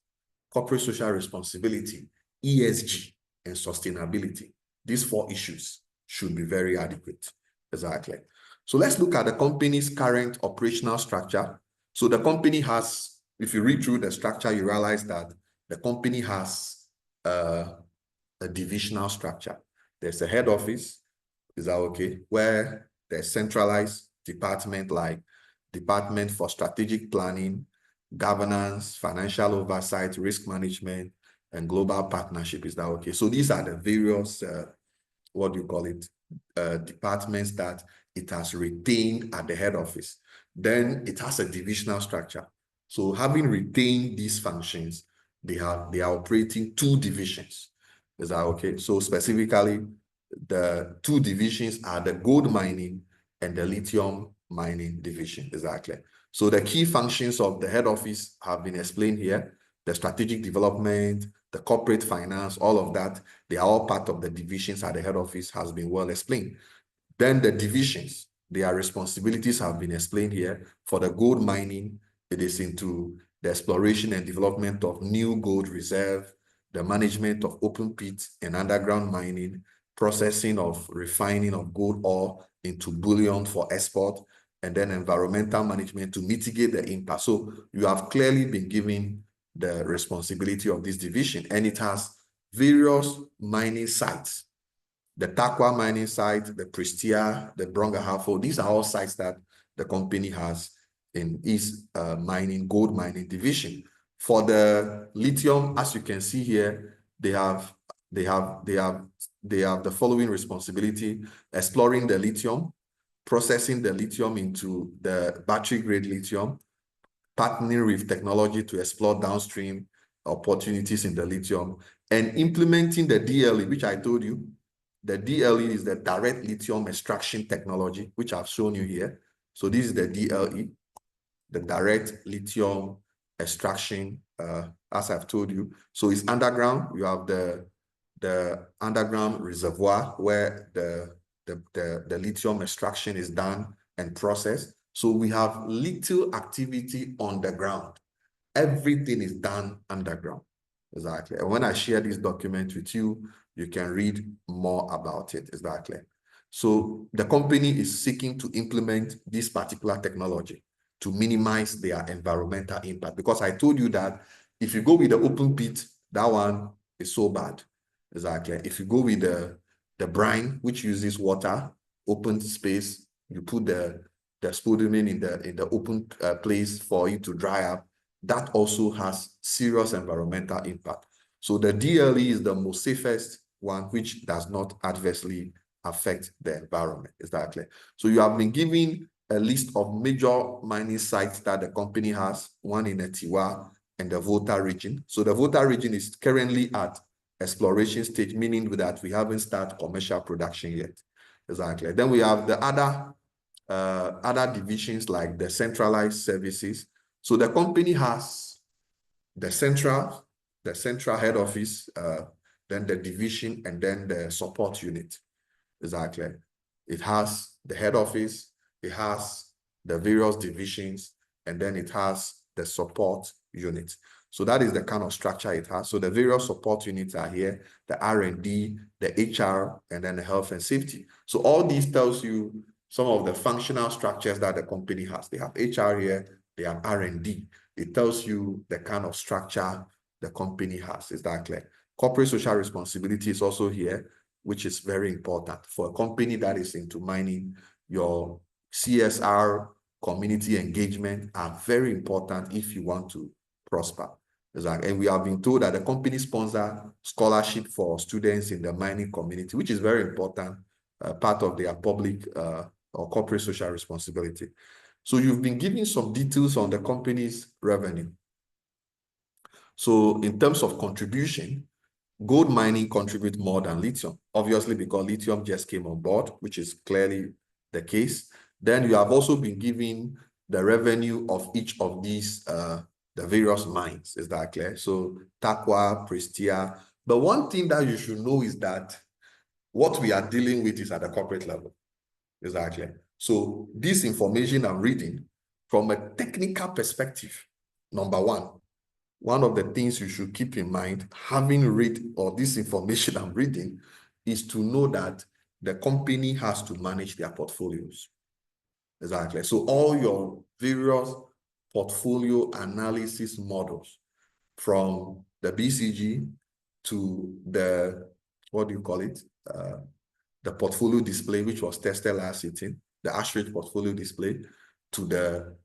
corporate social responsibility, ESG, and sustainability. These 4 issues should be very adequate. Exactly. So let's look at the company's current operational structure. So the company has, if you read through the structure, you realize that the company has a divisional structure. There's a head office, is that okay? Where there's centralized department like Department for Strategic Planning, Governance, Financial Oversight, Risk Management, and Global Partnership. Is that okay? So these are the various, what do you call it, departments that it has retained at the head office. Then it has a divisional structure. So having retained these functions, they are operating 2 divisions. Is that okay? So specifically, the 2 divisions are the gold mining and the lithium mining division. Exactly. So the key functions of the head office have been explained here. The strategic development, the corporate finance, all of that, they are all part of the divisions at the head office, has been well explained. Then the divisions, their responsibilities have been explained here. For the gold mining, it is into the exploration and development of new gold reserve, the management of open pit and underground mining, processing of refining of gold ore into bullion for export, and then environmental management to mitigate the impact. So you have clearly been given the responsibility of this division, and it has various mining sites. The Takwa mining site, the Prestia, the Brongahafo, these are all sites that the company has in its gold mining division. For the lithium, as you can see here, they have the following responsibility: exploring the lithium, processing the lithium into the battery grade lithium, partnering with technology to explore downstream opportunities in the lithium, and implementing the DLE, which I told you. The DLE is the direct lithium extraction technology, which I've shown you here. So this is the DLE, the direct lithium extraction, as I've told you. So it's underground. You have the underground reservoir where the lithium extraction is done and processed. So we have little activity on the ground. Everything is done underground. Exactly. And when I share this document with you, you can read more about it. Exactly. So the company is seeking to implement this particular technology to minimize their environmental impact. Because I told you that if you go with the open pit, that one is so bad. Exactly. If you go with the brine, which uses water, open space, you put the spodumene in the open place for it to dry up, that also has serious environmental impact. So the DLE is the most safest one, which does not adversely affect the environment. Is that clear? So you have been given a list of major mining sites that the company has, one in Etiwa and the Volta region. So the Volta region is currently at exploration stage, meaning that we haven't started commercial production yet. Exactly. Then we have the other divisions like the centralized services. So the company has the central head office, then the division, and then the support unit. Exactly. It has the head office, it has the various divisions, and then it has the support unit. So that is the kind of structure it has. So the various support units are here, the R&D, the HR, and then the health and safety. So all these tells you some of the functional structures that the company has. They have HR here, they have R&D. It tells you the kind of structure the company has. Is that clear? Corporate social responsibility is also here, which is very important for a company that is into mining. Your CSR, community engagement are very important if you want to prosper. Exactly. And we have been told that the company sponsor scholarship for students in the mining community, which is very important, part of their public or corporate social responsibility. So you've been giving some details on the company's revenue. So in terms of contribution, gold mining contributes more than lithium, obviously because lithium just came on board, which is clearly the case. Then you have also been given the revenue of each of these, the various mines. Is that clear? So Takwa, Prestia. But one thing that you should know is that what we are dealing with is at the corporate level. Is that clear? So this information I'm reading from a technical perspective, number one of the things you should keep in mind, having read all this information I'm reading, is to know that the company has to manage their portfolios. Exactly. So all your various portfolio analysis models, from the BCG to the, what do you call it? The portfolio display, which was tested last sitting, the Ashridge portfolio display, to the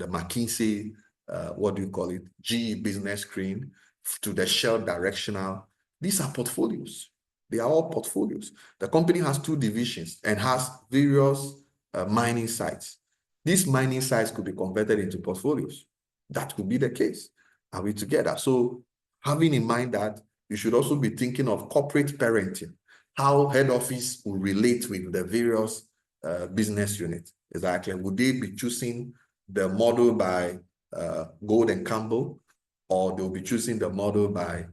McKinsey, what do you call it? GE business screen, to the Shell directional. These are portfolios. They are all portfolios. The company has 2 divisions and has various mining sites. These mining sites could be converted into portfolios. That could be the case. Are we together? So having in mind that, you should also be thinking of corporate parenting, how head office will relate with the various business units. Exactly. Would they be choosing the model by Gold and Campbell, or they'll be choosing the model by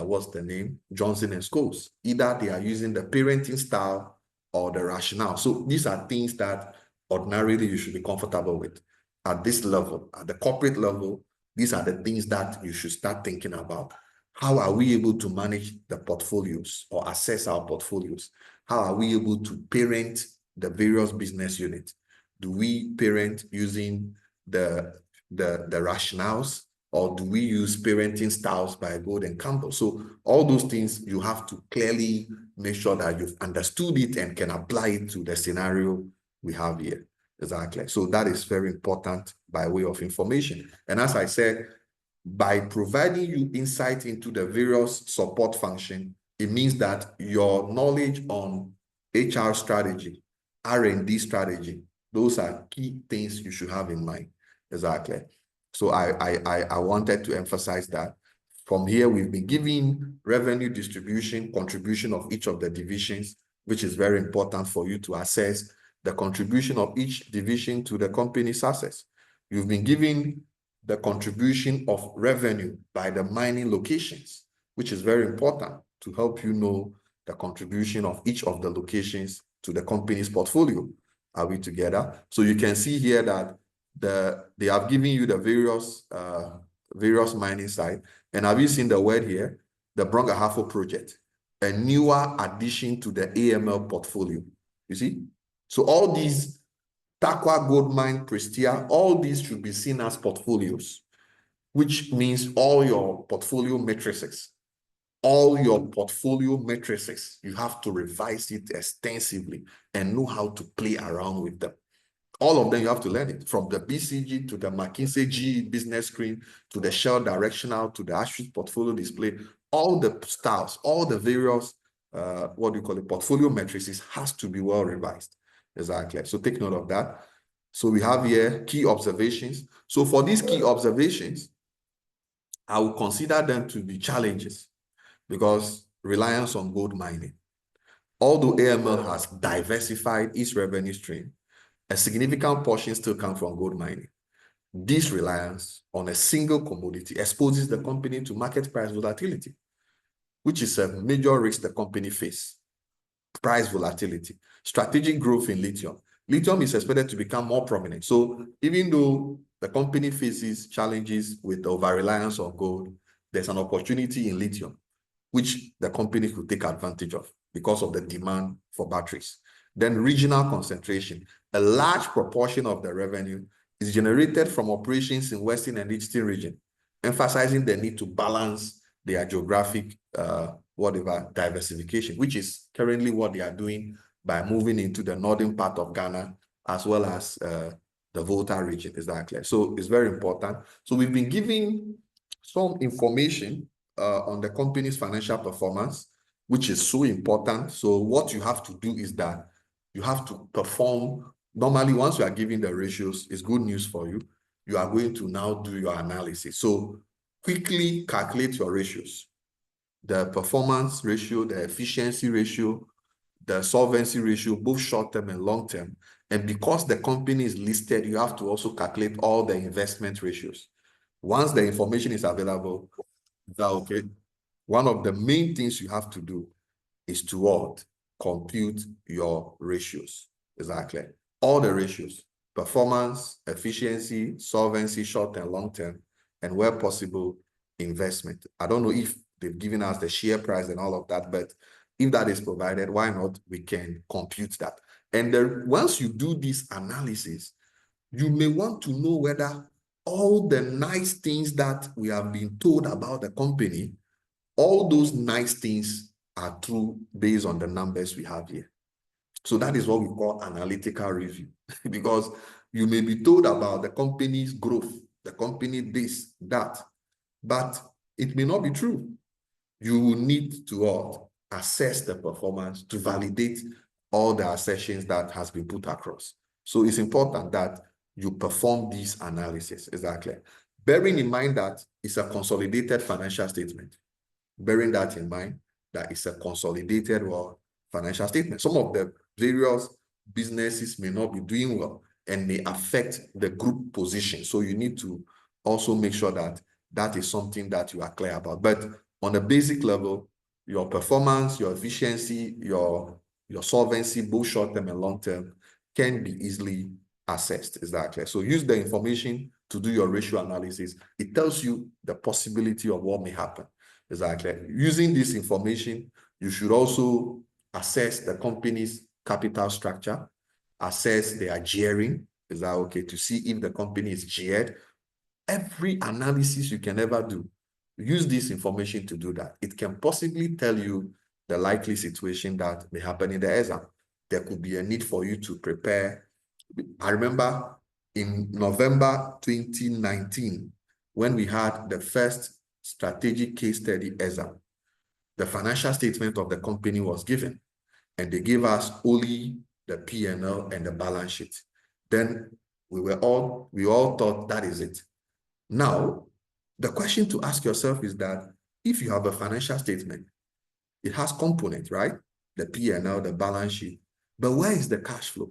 what's the name? Johnson and Scholes? Either they are using the parenting style or the rationale. So these are things that ordinarily you should be comfortable with. At this level, at the corporate level, these are the things that you should start thinking about. How are we able to manage the portfolios or assess our portfolios? How are we able to parent the various business units? Do we parent using the rationales, or do we use parenting styles by Gold and Campbell? So all those things, you have to clearly make sure that you've understood it and can apply it to the scenario we have here. Exactly. So that is very important by way of information. And as I said, by providing you insight into the various support function, it means that your knowledge on HR strategy, R&D strategy, those are key things you should have in mind. Exactly. So I wanted to emphasize that. From here, we've been giving revenue distribution, contribution of each of the divisions, which is very important for you to assess the contribution of each division to the company's success. You've been giving the contribution of revenue by the mining locations, which is very important to help you know the contribution of each of the locations to the company's portfolio. Are we together? So you can see here that they have given you the various mining sites. And have you seen the word here? The Brongahafo project, a newer addition to the AML portfolio. You see? So all these, Takwa Gold Mine, Prestia, all these should be seen as portfolios, which means all your portfolio matrices, you have to revise it extensively and know how to play around with them. All of them, you have to learn it, from the BCG to the McKinsey GE business screen, to the Shell directional, to the Ashridge portfolio display. All the styles, all the various, portfolio matrices has to be well revised. Exactly. So take note of that. So we have here key observations. So for these key observations, I will consider them to be challenges, because reliance on gold mining. Although AML has diversified its revenue stream, a significant portion still comes from gold mining. This reliance on a single commodity exposes the company to market price volatility, which is a major risk the company faces. Price volatility, strategic growth in lithium. Lithium is expected to become more prominent. So even though the company faces challenges with the over-reliance on gold, there's an opportunity in lithium, which the company could take advantage of because of the demand for batteries. Then regional concentration. A large proportion of the revenue is generated from operations in Western and Eastern region, emphasizing the need to balance their geographic diversification, which is currently what they are doing by moving into the northern part of Ghana, as well as the Volta region. Is that clear? So it's very important. So we've been giving some information on the company's financial performance, which is so important. So what you have to do is that you have to perform. Normally, once you are given the ratios, it's good news for you. You are going to now do your analysis. So quickly calculate your ratios, the performance ratio, the efficiency ratio, the solvency ratio, both short-term and long-term. And because the company is listed, you have to also calculate all the investment ratios. Once the information is available, is that okay? One of the main things you have to do is to what? Compute your ratios. Exactly. All the ratios: performance, efficiency, solvency, short and long term, and where possible, investment. I don't know if they've given us the share price and all of that, but if that is provided, why not? We can compute that. And then once you do this analysis, you may want to know whether all the nice things that we have been told about the company, all those nice things are true based on the numbers we have here. So that is what we call analytical review. Because you may be told about the company's growth, the company this, that, but it may not be true. You will need to assess the performance to validate all the assertions that has been put across. So it's important that you perform these analysis. Exactly. Bearing in mind that it's a consolidated financial statement. Bearing that in mind, that it's a consolidated financial statement. Some of the various businesses may not be doing well and may affect the group position. So you need to also make sure that that is something that you are clear about. But on a basic level, your performance, your efficiency, your solvency, both short-term and long-term, can be easily assessed. Exactly. So use the information to do your ratio analysis. It tells you the possibility of what may happen. Exactly. Using this information, you should also assess the company's capital structure, assess their gearing. Is that okay? To see if the company is geared. Every analysis you can ever do, use this information to do that. It can possibly tell you the likely situation that may happen in the exam. There could be a need for you to prepare. I remember in November 2019, when we had the first strategic case study exam, the financial statement of the company was given, and they gave us only the P&L and the balance sheet. Then we all thought that is it. Now, the question to ask yourself is that if you have a financial statement, it has components, right? The P&L, the balance sheet, but where is the cash flow?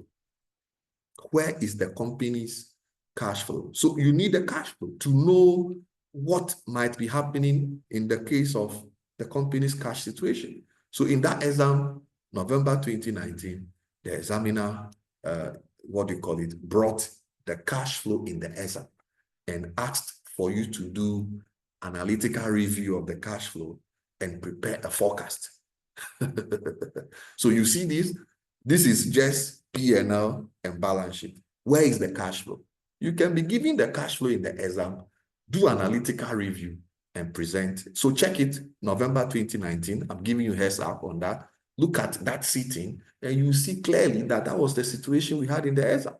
Where is the company's cash flow? So you need the cash flow to know what might be happening in the case of the company's cash situation. So in that exam, November 2019, the examiner, brought the cash flow in the exam and asked for you to do analytical review of the cash flow and prepare a forecast. So you see this is just P&L and balance sheet. Where is the cash flow? You can be given the cash flow in the exam, do analytical review and present. So check it, November 2019. I'm giving you a heads up on that. Look at that sitting and you see clearly that that was the situation we had in the exam.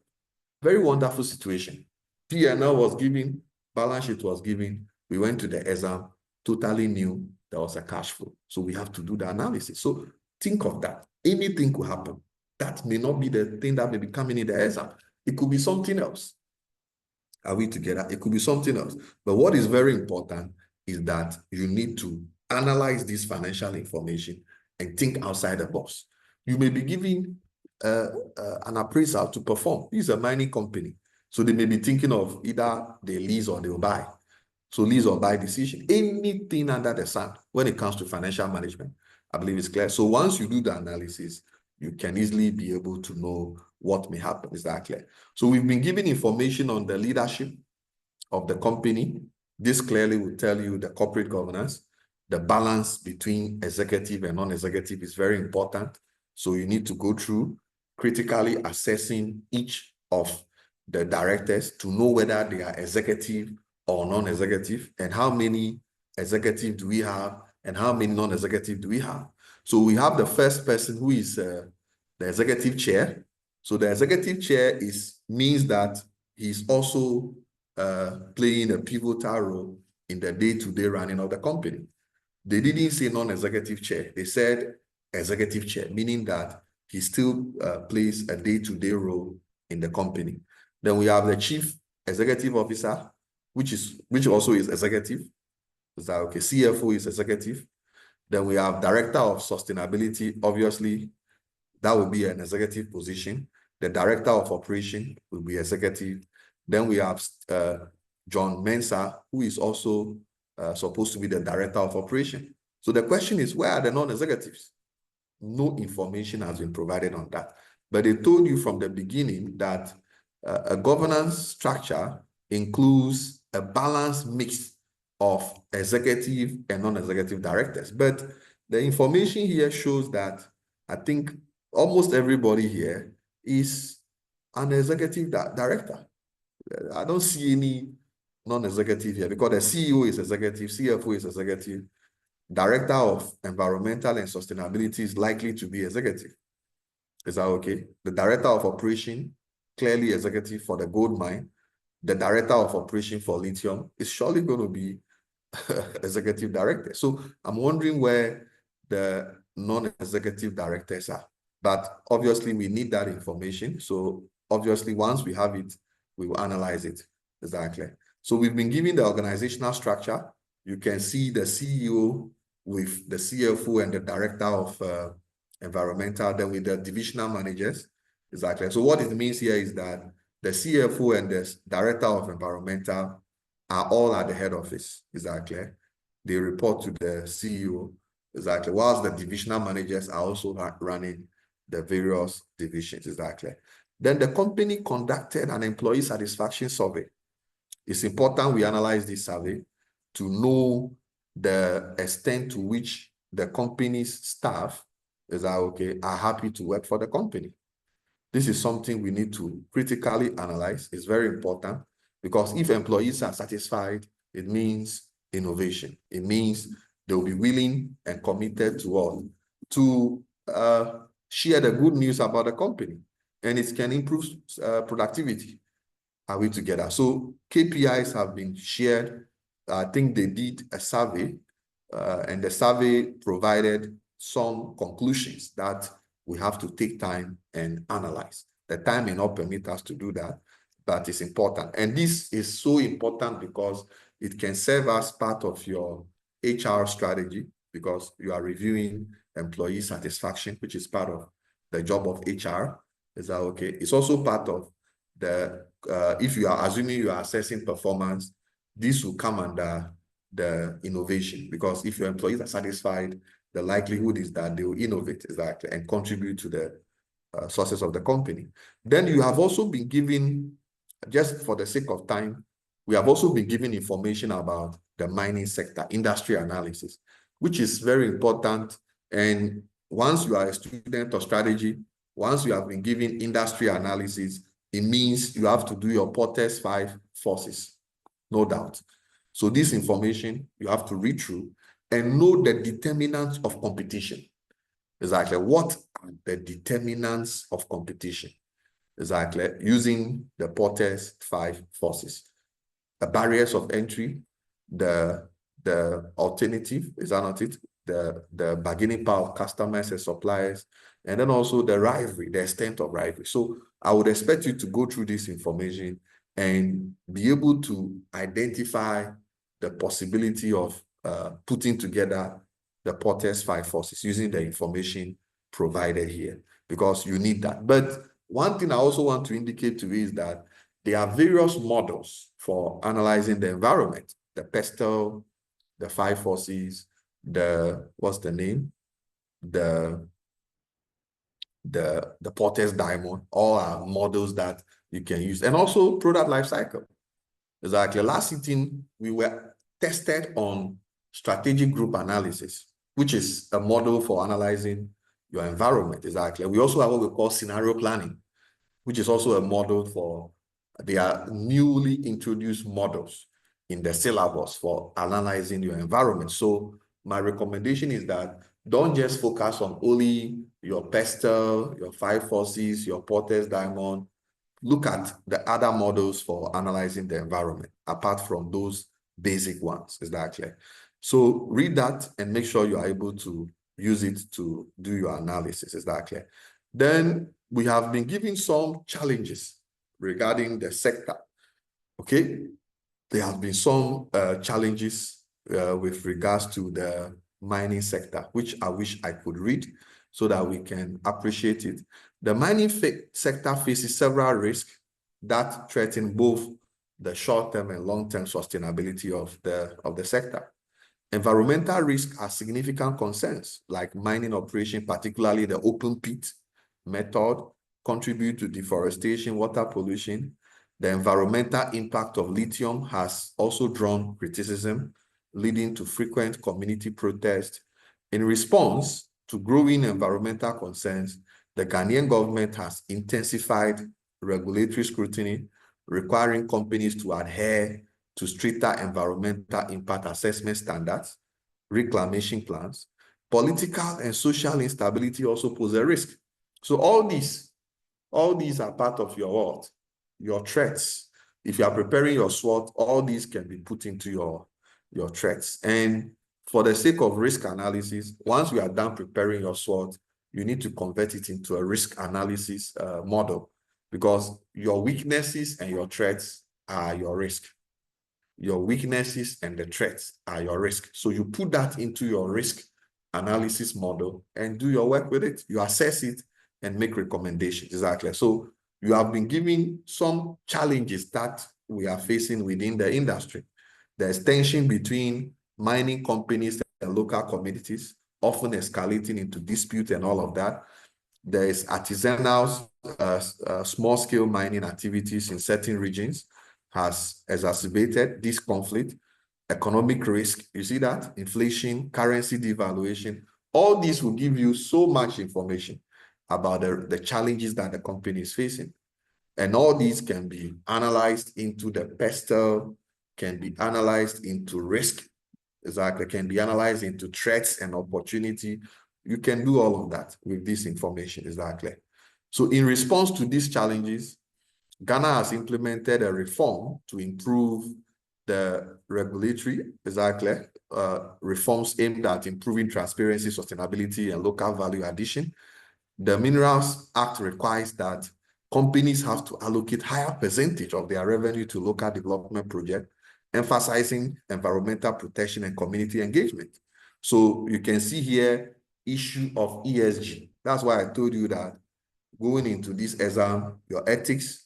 Very wonderful situation. P&L was given, balance sheet was given. We went to the exam, totally new. There was a cash flow. So we have to do the analysis. So think of that. Anything could happen. That may not be the thing that may be coming in the exam. It could be something else. Are we together? It could be something else. But what is very important is that you need to analyze this financial information and think outside the box. You may be given an appraisal to perform. This is a mining company. So they may be thinking of either they lease or they'll buy. So lease or buy decision. Anything under the sun when it comes to financial management, I believe it's clear. So once you do the analysis, you can easily be able to know what may happen. Is that clear? So we've been given information on the leadership of the company. This clearly will tell you the corporate governance. The balance between executive and non-executive is very important. So you need to go through critically assessing each of the directors to know whether they are executive or non-executive, and how many executive do we have and how many non-executive do we have. So we have the first person who is the executive chair. So the executive chair means that he's also playing a pivotal role in the day-to-day running of the company. They didn't say non-executive chair. They said executive chair, meaning that he still plays a day-to-day role in the company. Then we have the chief executive officer, which also is executive. Is that okay? CFO is executive. Then we have director of sustainability. Obviously, that will be an executive position. The director of operation will be executive. Then we have John Mensah, who is also supposed to be the director of operation. So the question is, where are the non-executives? No information has been provided on that. But they told you from the beginning that a governance structure includes a balanced mix of executive and non-executive directors. But the information here shows that I think almost everybody here is an executive director. I don't see any non-executive here because the CEO is executive, CFO is executive, director of environmental and sustainability is likely to be executive. Is that okay? The director of operation, clearly executive for the gold mine. The director of operation for lithium is surely going to be executive director. So I'm wondering where the non-executive directors are. But obviously we need that information. So obviously once we have it, we will analyze it. Exactly. So we've been given the organizational structure. You can see the CEO with the CFO and the director of environmental, then with the divisional managers. Exactly. So what it means here is that the CFO and the director of environmental are all at the head office. Exactly. They report to the CEO. Exactly. Whilst the divisional managers are also running the various divisions. Exactly. Then the company conducted an employee satisfaction survey. It's important we analyze this survey to know the extent to which the company's staff are happy to work for the company. This is something we need to critically analyze. It's very important because if employees are satisfied, it means innovation. It means they'll be willing and committed to share the good news about the company, and it can improve productivity. Are we together? So KPIs have been shared. I think they did a survey, and the survey provided some conclusions that we have to take time and analyze. The time may not permit us to do that, but it's important. And this is so important because it can serve as part of your HR strategy because you are reviewing employee satisfaction, which is part of the job of HR. Is that okay? It's also part of the, if you are assuming you are assessing performance, this will come under the innovation because if your employees are satisfied, the likelihood is that they will innovate exactly and contribute to the success of the company. Then you have also been given, just for the sake of time, we have also been given information about the mining sector, industry analysis, which is very important. And once you are a student of strategy, once you have been given industry analysis, it means you have to do your Porter's 5 forces, no doubt. So this information you have to read through and know the determinants of competition. Exactly. What are the determinants of competition? Exactly. Using the Porter's 5 forces. The barriers of entry, the alternative, is that not it? The bargaining power of customers and suppliers, and then also the rivalry, the extent of rivalry. So I would expect you to go through this information and be able to identify the possibility of putting together the Porter's 5 forces using the information provided here, because you need that. But one thing I also want to indicate to you is that there are various models for analyzing the environment, the pestle, the 5 forces, what's the name? The Porter's diamond, all are models that you can use. And also product life cycle. Exactly. Last sitting, we were tested on strategic group analysis, which is a model for analyzing your environment. Exactly. We also have what we call scenario planning, which is also a model for, they are newly introduced models in the syllabus for analyzing your environment. So my recommendation is that don't just focus on only your pestle, your 5 forces, your Porter's diamond. Look at the other models for analyzing the environment, apart from those basic ones. Is that clear? So read that and make sure you are able to use it to do your analysis. Is that clear? Then we have been given some challenges regarding the sector. Okay, there have been some challenges with regards to the mining sector, which I wish I could read so that we can appreciate it. The mining sector faces several risks that threaten both the short-term and long-term sustainability of the sector. Environmental risks are significant concerns, like mining operation, particularly the open pit method, contribute to deforestation, water pollution. The environmental impact of lithium has also drawn criticism, leading to frequent community protests. In response to growing environmental concerns, the Ghanaian government has intensified regulatory scrutiny, requiring companies to adhere to stricter environmental impact assessment standards, reclamation plans. Political and social instability also pose a risk. So all these are part of your what? Your threats. If you are preparing your SWOT, all these can be put into your threats. And for the sake of risk analysis, once you are done preparing your SWOT, you need to convert it into a risk analysis model, because your weaknesses and your threats are your risk. Your weaknesses and the threats are your risk. So you put that into your risk analysis model and do your work with it. You assess it and make recommendations. Exactly. So you have been given some challenges that we are facing within the industry. There's tension between mining companies and local communities, often escalating into dispute and all of that. There is artisanal, small-scale mining activities in certain regions has exacerbated this conflict. Economic risk, you see that? Inflation, currency devaluation, all these will give you so much information about the challenges that the company is facing. And all these can be analyzed into the pestle, can be analyzed into risk, exactly, can be analyzed into threats and opportunity. You can do all of that with this information, exactly. So in response to these challenges, Ghana has implemented a reform to improve the regulatory, exactly, reforms aimed at improving transparency, sustainability, and local value addition. The Minerals Act requires that companies have to allocate higher percentage of their revenue to local development projects, emphasizing environmental protection and community engagement. So you can see here issue of ESG. That's why I told you that going into this exam, your ethics,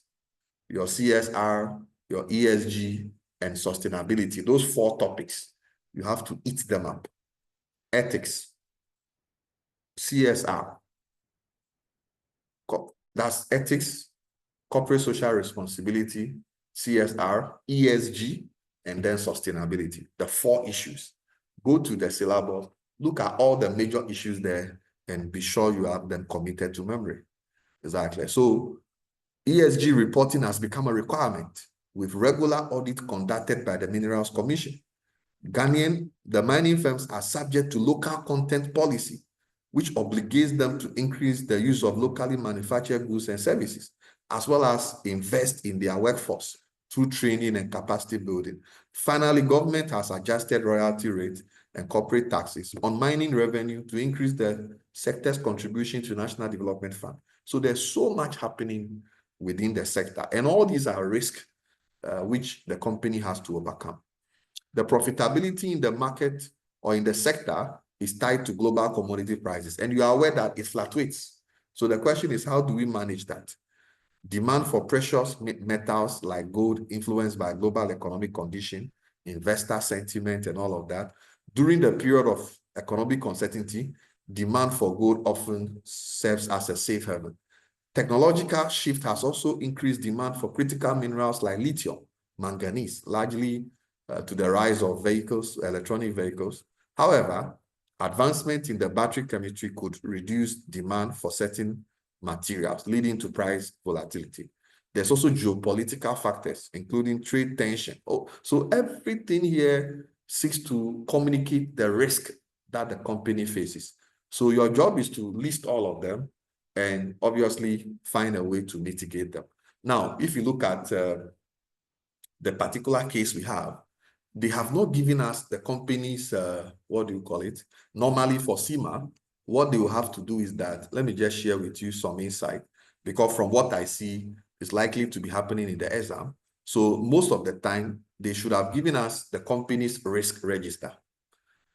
your CSR, your ESG, and sustainability, those 4 topics, you have to eat them up. Ethics, CSR, that's ethics, corporate social responsibility, CSR, ESG, and then sustainability, the 4 issues. Go to the syllabus, look at all the major issues there, and be sure you have them committed to memory. Exactly. So ESG reporting has become a requirement with regular audit conducted by the Minerals Commission. The mining firms are subject to local content policy, which obligates them to increase the use of locally manufactured goods and services, as well as invest in their workforce through training and capacity building. Finally, government has adjusted royalty rates and corporate taxes on mining revenue to increase the sector's contribution to National Development Fund. So there's so much happening within the sector, and all these are risks which the company has to overcome. The profitability in the market or in the sector is tied to global commodity prices, and you are aware that it fluctuates. So the question is, how do we manage that? Demand for precious metals like gold influenced by global economic condition, investor sentiment, and all of that. During the period of economic uncertainty, demand for gold often serves as a safe haven. Technological shift has also increased demand for critical minerals like lithium, manganese, largely to the rise of vehicles, electronic vehicles. However, advancement in the battery chemistry could reduce demand for certain materials, leading to price volatility. There's also geopolitical factors, including trade tension. So everything here seeks to communicate the risk that the company faces. So your job is to list all of them and obviously find a way to mitigate them. Now, if you look at the particular case we have, they have not given us the company's, what do you call it? Normally for CIMA, what they will have to do is that, let me just share with you some insight, because from what I see, it's likely to be happening in the exam. So most of the time, they should have given us the company's risk register.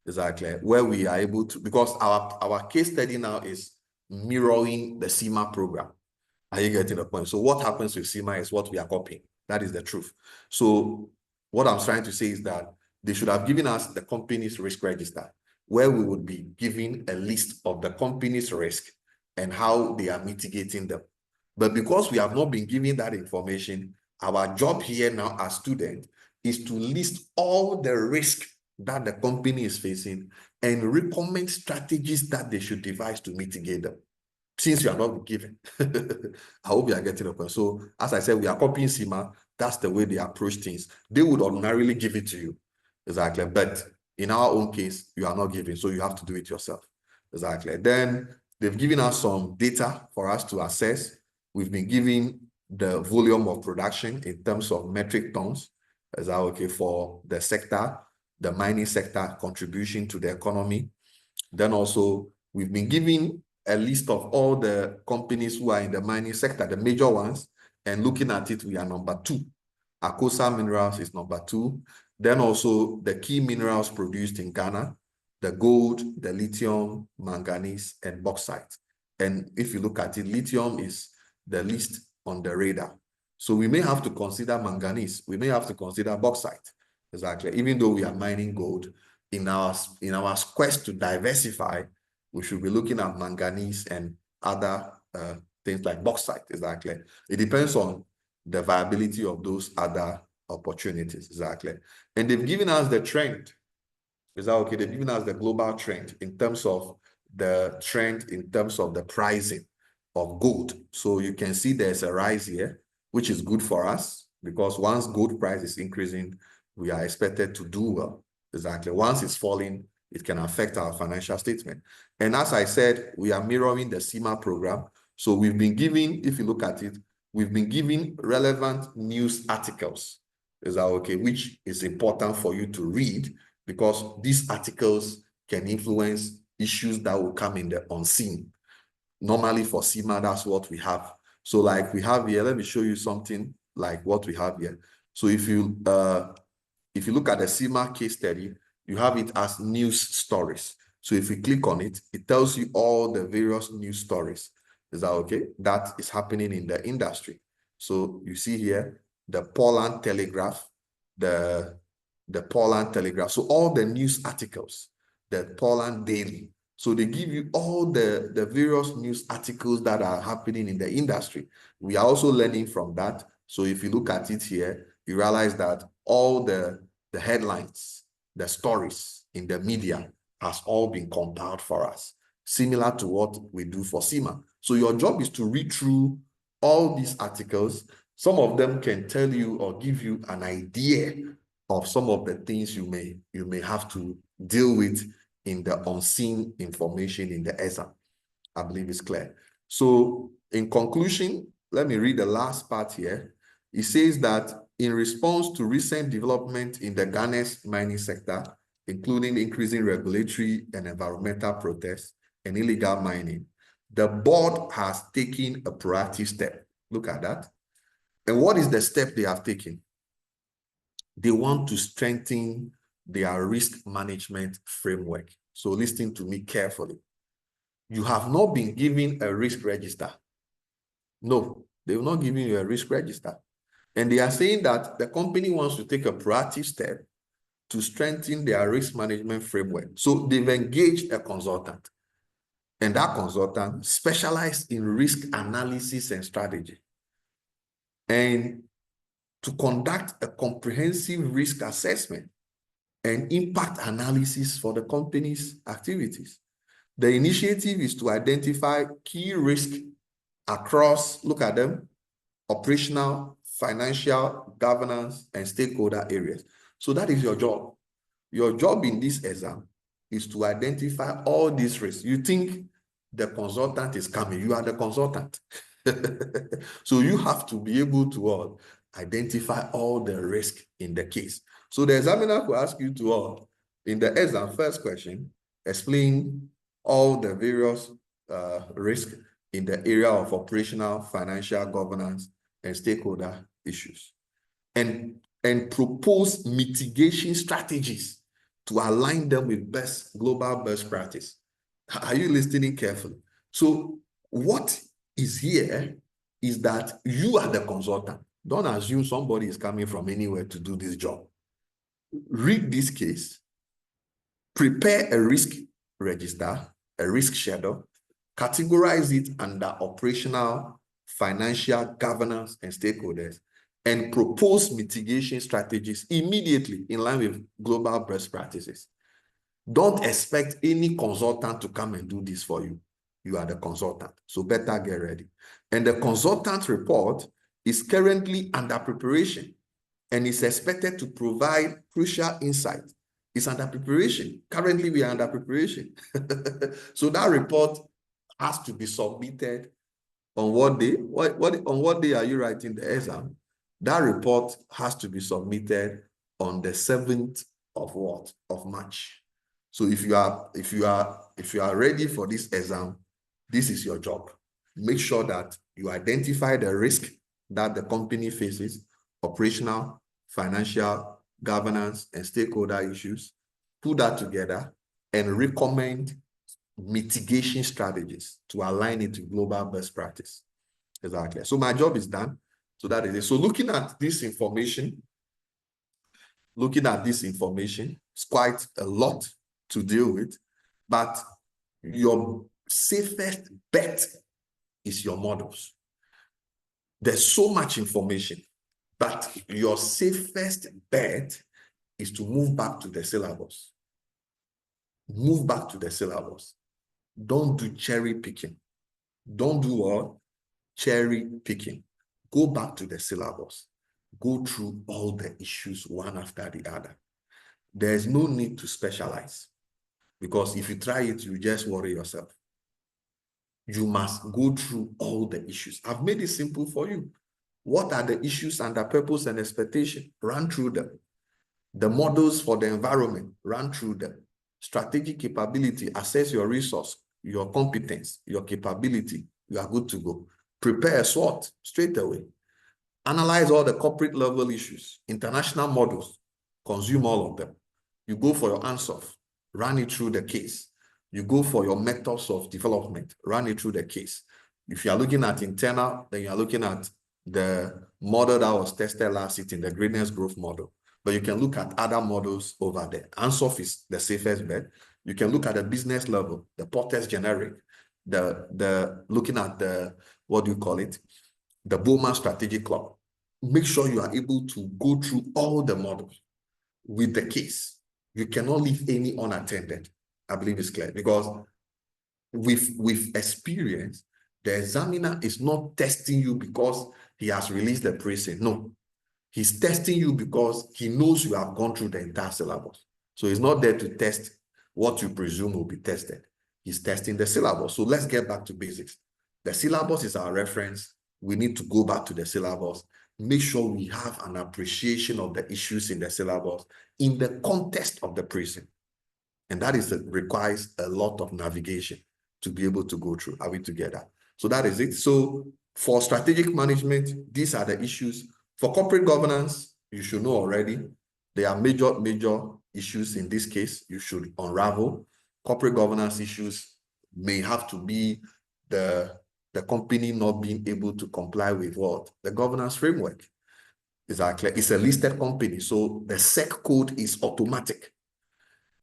Exactly, where we are able to, because our case study now is mirroring the CIMA program. Are you getting the point? So what happens with CIMA is what we are copying. That is the truth. So what I'm trying to say is that they should have given us the company's risk register, where we would be giving a list of the company's risk and how they are mitigating them. But because we have not been given that information, our job here now as students is to list all the risk that the company is facing and recommend strategies that they should devise to mitigate them. Since you are not given, I hope you are getting the point. So, as I said, we are copying CIMA. That's the way they approach things. They would ordinarily give it to you, exactly. But in our own case, you are not given, so you have to do it yourself, exactly. Then they've given us some data for us to assess. We've been given the volume of production in terms of metric tons. Is that okay for the sector, the mining sector contribution to the economy? Then also, we've been given a list of all the companies who are in the mining sector, the major ones, and looking at it, we are number 2. Akosa Minerals is number 2. Then also the key minerals produced in Ghana, the gold, the lithium, manganese, and bauxite. And if you look at it, lithium is the least on the radar. So we may have to consider manganese. We may have to consider bauxite. Exactly. Even though we are mining gold, in our quest to diversify, we should be looking at manganese and other things like bauxite. Exactly. It depends on the viability of those other opportunities. Exactly. And they've given us the trend. Is that okay? They've given us the global trend in terms of the trend in terms of the pricing of gold. So you can see there's a rise here, which is good for us, because once gold price is increasing, we are expected to do well. Exactly. Once it's falling, it can affect our financial statement. And as I said, we are mirroring the CIMA program. So we've been giving, if you look at it, we've been giving relevant news articles. Is that okay? Which is important for you to read, because these articles can influence issues that will come in the unseen. Normally for CIMA, that's what we have. So like we have here, let me show you something like what we have here. So if you look at the CIMA case study, you have it as news stories. So if you click on it, it tells you all the various news stories. Is that okay? That is happening in the industry. So you see here, the Portland Telegraph, the Portland Telegraph. So all the news articles, the Portland Daily. So they give you all the various news articles that are happening in the industry. We are also learning from that. So if you look at it here, you realize that all the headlines, the stories in the media has all been compiled for us, similar to what we do for CIMA. So your job is to read through all these articles. Some of them can tell you or give you an idea of some of the things you may have to deal with in the unseen information in the exam. I believe it's clear. So in conclusion, let me read the last part here. It says that in response to recent development in the Ghana's mining sector, including increasing regulatory and environmental protests and illegal mining, the board has taken a proactive step. Look at that. And what is the step they have taken? They want to strengthen their risk management framework. So listen to me carefully. You have not been given a risk register. No, they will not give you a risk register. And they are saying that the company wants to take a proactive step to strengthen their risk management framework. So they've engaged a consultant. And that consultant specialized in risk analysis and strategy, and to conduct a comprehensive risk assessment and impact analysis for the company's activities. The initiative is to identify key risks across, look at them, operational, financial, governance, and stakeholder areas. So that is your job. Your job in this exam is to identify all these risks. You think the consultant is coming, you are the consultant. So you have to be able to identify all the risk in the case. So the examiner will ask you to, in the exam first question, explain all the various risk in the area of operational, financial, governance, and stakeholder issues. And propose mitigation strategies to align them with global best practice. Are you listening carefully? So what is here is that you are the consultant. Don't assume somebody is coming from anywhere to do this job. Read this case, prepare a risk register, a risk schedule, categorize it under operational, financial, governance, and stakeholders, and propose mitigation strategies immediately in line with global best practices. Don't expect any consultant to come and do this for you. You are the consultant, so better get ready. And the consultant report is currently under preparation and is expected to provide crucial insight. It's under preparation. Currently, we are under preparation. So that report has to be submitted on what day? On what day are you writing the exam? That report has to be submitted on the 7th of what? Of March. So if you are ready for this exam, this is your job. Make sure that you identify the risk that the company faces, operational, financial, governance, and stakeholder issues. Put that together and recommend mitigation strategies to align it to global best practice. Exactly. So my job is done. So that is it. So looking at this information, it's quite a lot to deal with, but your safest bet is your models. There's so much information, but your safest bet is to move back to the syllabus. Move back to the syllabus. Don't do cherry picking. Don't do what? Cherry picking. Go back to the syllabus. Go through all the issues one after the other. There's no need to specialize, because if you try it, you just worry yourself. You must go through all the issues. I've made it simple for you. What are the issues under purpose and expectation? Run through them. The models for the environment, run through them. Strategic capability, assess your resource, your competence, your capability. You are good to go. Prepare a SWOT straight away. Analyze all the corporate level issues, international models, consume all of them. You go for your ANSOF, run it through the case. You go for your methods of development, run it through the case. If you are looking at internal, then you are looking at the model that was tested last year in the greatness growth model. But you can look at other models over there. ANSOF is the safest bet. You can look at the business level, the Portes generic, looking at the, what do you call it? The Bowman Strategic Club. Make sure you are able to go through all the models with the case. You cannot leave any unattended. I believe it's clear, because with experience, the examiner is not testing you because he has released the precinct. No, he's testing you because he knows you have gone through the entire syllabus. So he's not there to test what you presume will be tested. He's testing the syllabus. So let's get back to basics. The syllabus is our reference. We need to go back to the syllabus. Make sure we have an appreciation of the issues in the syllabus in the context of the precinct. And that requires a lot of navigation to be able to go through. Are we together? So that is it. So for strategic management, these are the issues. For corporate governance, you should know already, there are major issues in this case you should unravel. Corporate governance issues may have to be the company not being able to comply with what? The governance framework. Exactly. It's a listed company, so the SEC code is automatic.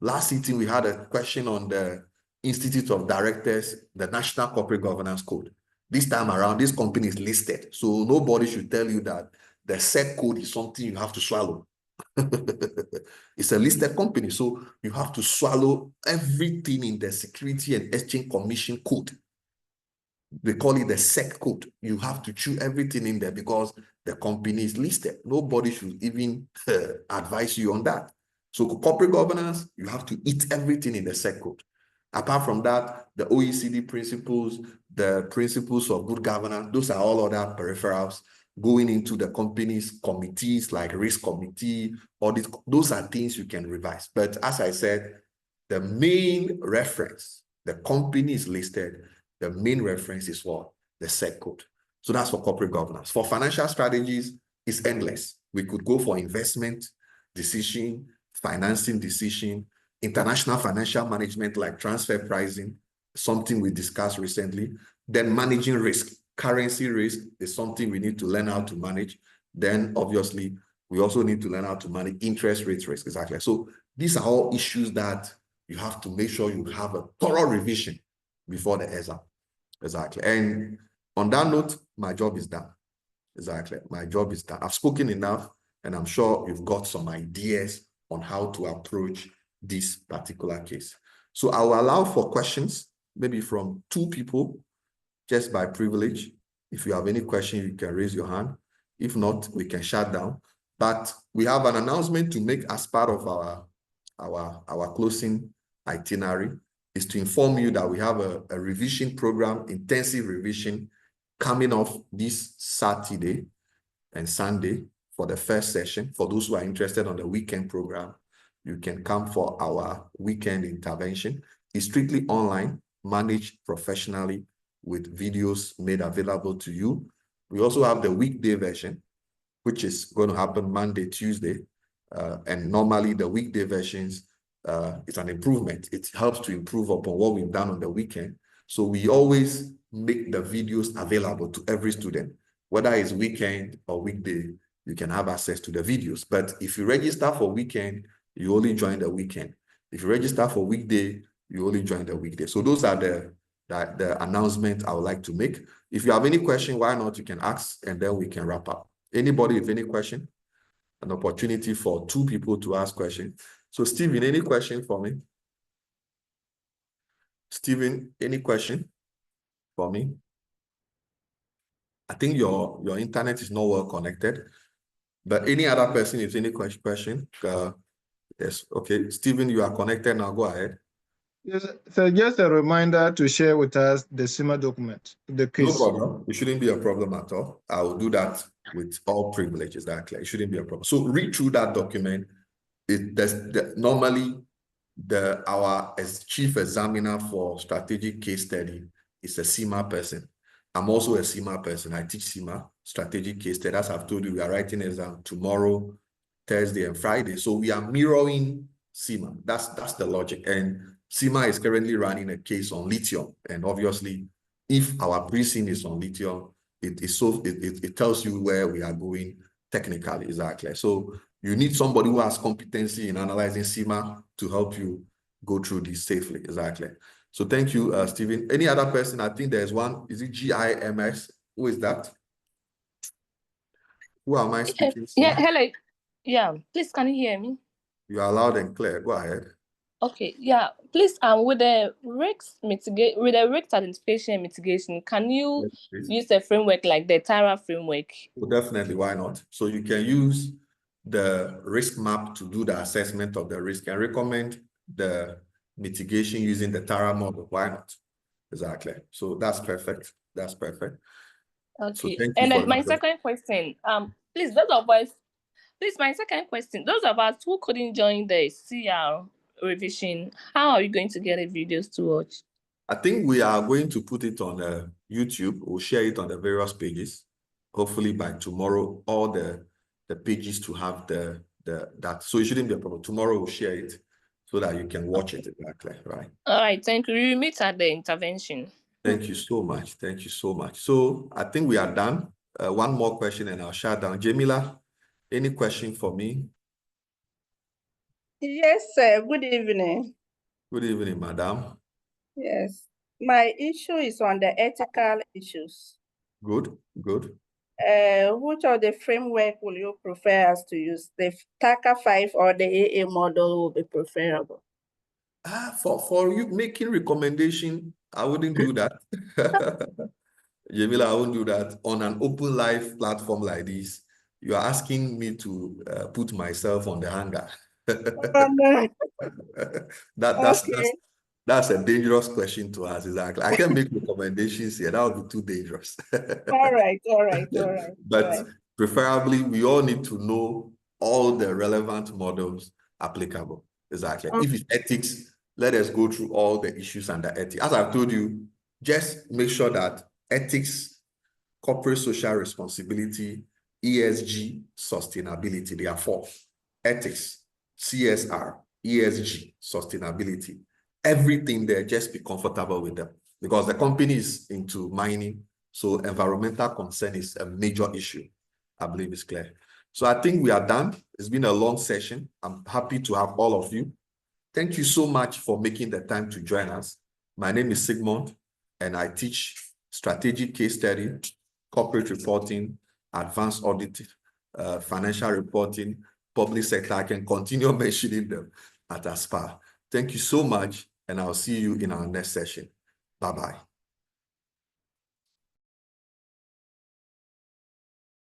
Last sitting, we had a question on the Institute of Directors, the National Corporate Governance Code. This time around, this company is listed, so nobody should tell you that the SEC code is something you have to swallow. It's a listed company, so you have to swallow everything in the Security and Exchange Commission code. They call it the SEC code. You have to chew everything in there because the company is listed. Nobody should even advise you on that. So corporate governance, you have to eat everything in the SEC code. Apart from that, the OECD principles, the principles of good governance, those are all other peripherals going into the company's committees like risk committee, audit. Those are things you can revise. But as I said, the main reference, the company is listed, the main reference is what? The SEC code. So that's for corporate governance. For financial strategies, it's endless. We could go for investment decision, financing decision, international financial management like transfer pricing, something we discussed recently. Then managing risk. Currency risk is something we need to learn how to manage. Then obviously, we also need to learn how to manage interest rate risk. Exactly. So these are all issues that you have to make sure you have a thorough revision before the exam. Exactly. And on that note, my job is done. Exactly. My job is done. I've spoken enough, and I'm sure you've got some ideas on how to approach this particular case. So I will allow for questions, maybe from 2 people, just by privilege. If you have any question, you can raise your hand. If not, we can shut down. But we have an announcement to make as part of our closing itinerary, is to inform you that we have a revision program, intensive revision, coming off this Saturday and Sunday for the first session. For those who are interested on the weekend program, you can come for our weekend intervention. It's strictly online, managed professionally with videos made available to you. We also have the weekday version, which is going to happen Monday, Tuesday. And normally the weekday versions, it's an improvement. It helps to improve upon what we've done on the weekend. So we always make the videos available to every student, whether it's weekend or weekday, you can have access to the videos. But if you register for weekend, you only join the weekend. If you register for weekday, you only join the weekday. So those are the announcement I would like to make. If you have any question, why not, you can ask, and then we can wrap up. Anybody with any question? An opportunity for 2 people to ask questions. So Stephen, any question for me? Stephen, any question for me? I think your internet is not well connected, but any other person, if any question, yes, okay. Stephen, you are connected now, go ahead. Yes, so just a reminder to share with us the SEMA document, the quiz. No problem. It shouldn't be a problem at all. I will do that with all privileges. That clear. It shouldn't be a problem. So read through that document. Normally our chief examiner for strategic case study is a SEMA person. I'm also a SEMA person. I teach SEMA strategic case study. As I've told you, we are writing exam tomorrow, Thursday, and Friday. So we are mirroring SEMA. That's the logic. And SEMA is currently running a case on lithium. And obviously, if our briefing is on lithium, it tells you where we are going technically, exactly. So you need somebody who has competency in analyzing SEMA to help you go through this safely, exactly. So thank you, Stephen. Any other person? I think there's one. Is it GIMS? Who is that? Who am I speaking to? Yeah, hello. Yeah, please, can you hear me? You are loud and clear. Go ahead. Okay, yeah. Please, with the risk identification and mitigation, can you use a framework like the TARA framework? Well, definitely, why not? So you can use the risk map to do the assessment of the risk and recommend the mitigation using the TARA model. Why not? Exactly. So that's perfect. That's perfect. Okay. So thank you. And then my second question, please, my second question, those of us who couldn't join the CR revision, how are you going to get the videos to watch? I think we are going to put it on YouTube. We'll share it on the various pages. Hopefully by tomorrow, all the pages to have that. So it shouldn't be a problem. Tomorrow we'll share it so that you can watch it exactly, right? All right, thank you. We meet at the intervention. Thank you so much. Thank you so much. So I think we are done. One more question and I'll shut down. Jamila, any question for me? Yes, sir. Good evening. Good evening, madam. Yes. My issue is on the ethical issues. Good, good. Which of the framework will you prefer us to use? The TACA 5 or the AA model will be preferable? For you making recommendation, I wouldn't do that. Jamila, I won't do that. On an open live platform like this, you are asking me to put myself on the hanger. No. That's That's a dangerous question to ask. Exactly. I can make recommendations here. That would be too dangerous. All right, all right, all right. But all right. preferably, we all need to know all the relevant models applicable. Exactly. If it's ethics, let us go through all the issues under ethics. As I've told you, just make sure that ethics, corporate social responsibility, ESG, sustainability, they are four. Ethics, CSR, ESG, sustainability. Everything there, just be comfortable with them because the company is into mining. So environmental concern is a major issue. I believe it's clear. So I think we are done. It's been a long session. I'm happy to have all of you. Thank you so much for making the time to join us. My name is Sigmund, and I teach strategic case study, corporate reporting, advanced audit, financial reporting, public sector. I can continue mentioning them at ASPA. Thank you so much, and I'll see you in our next session. Bye-bye.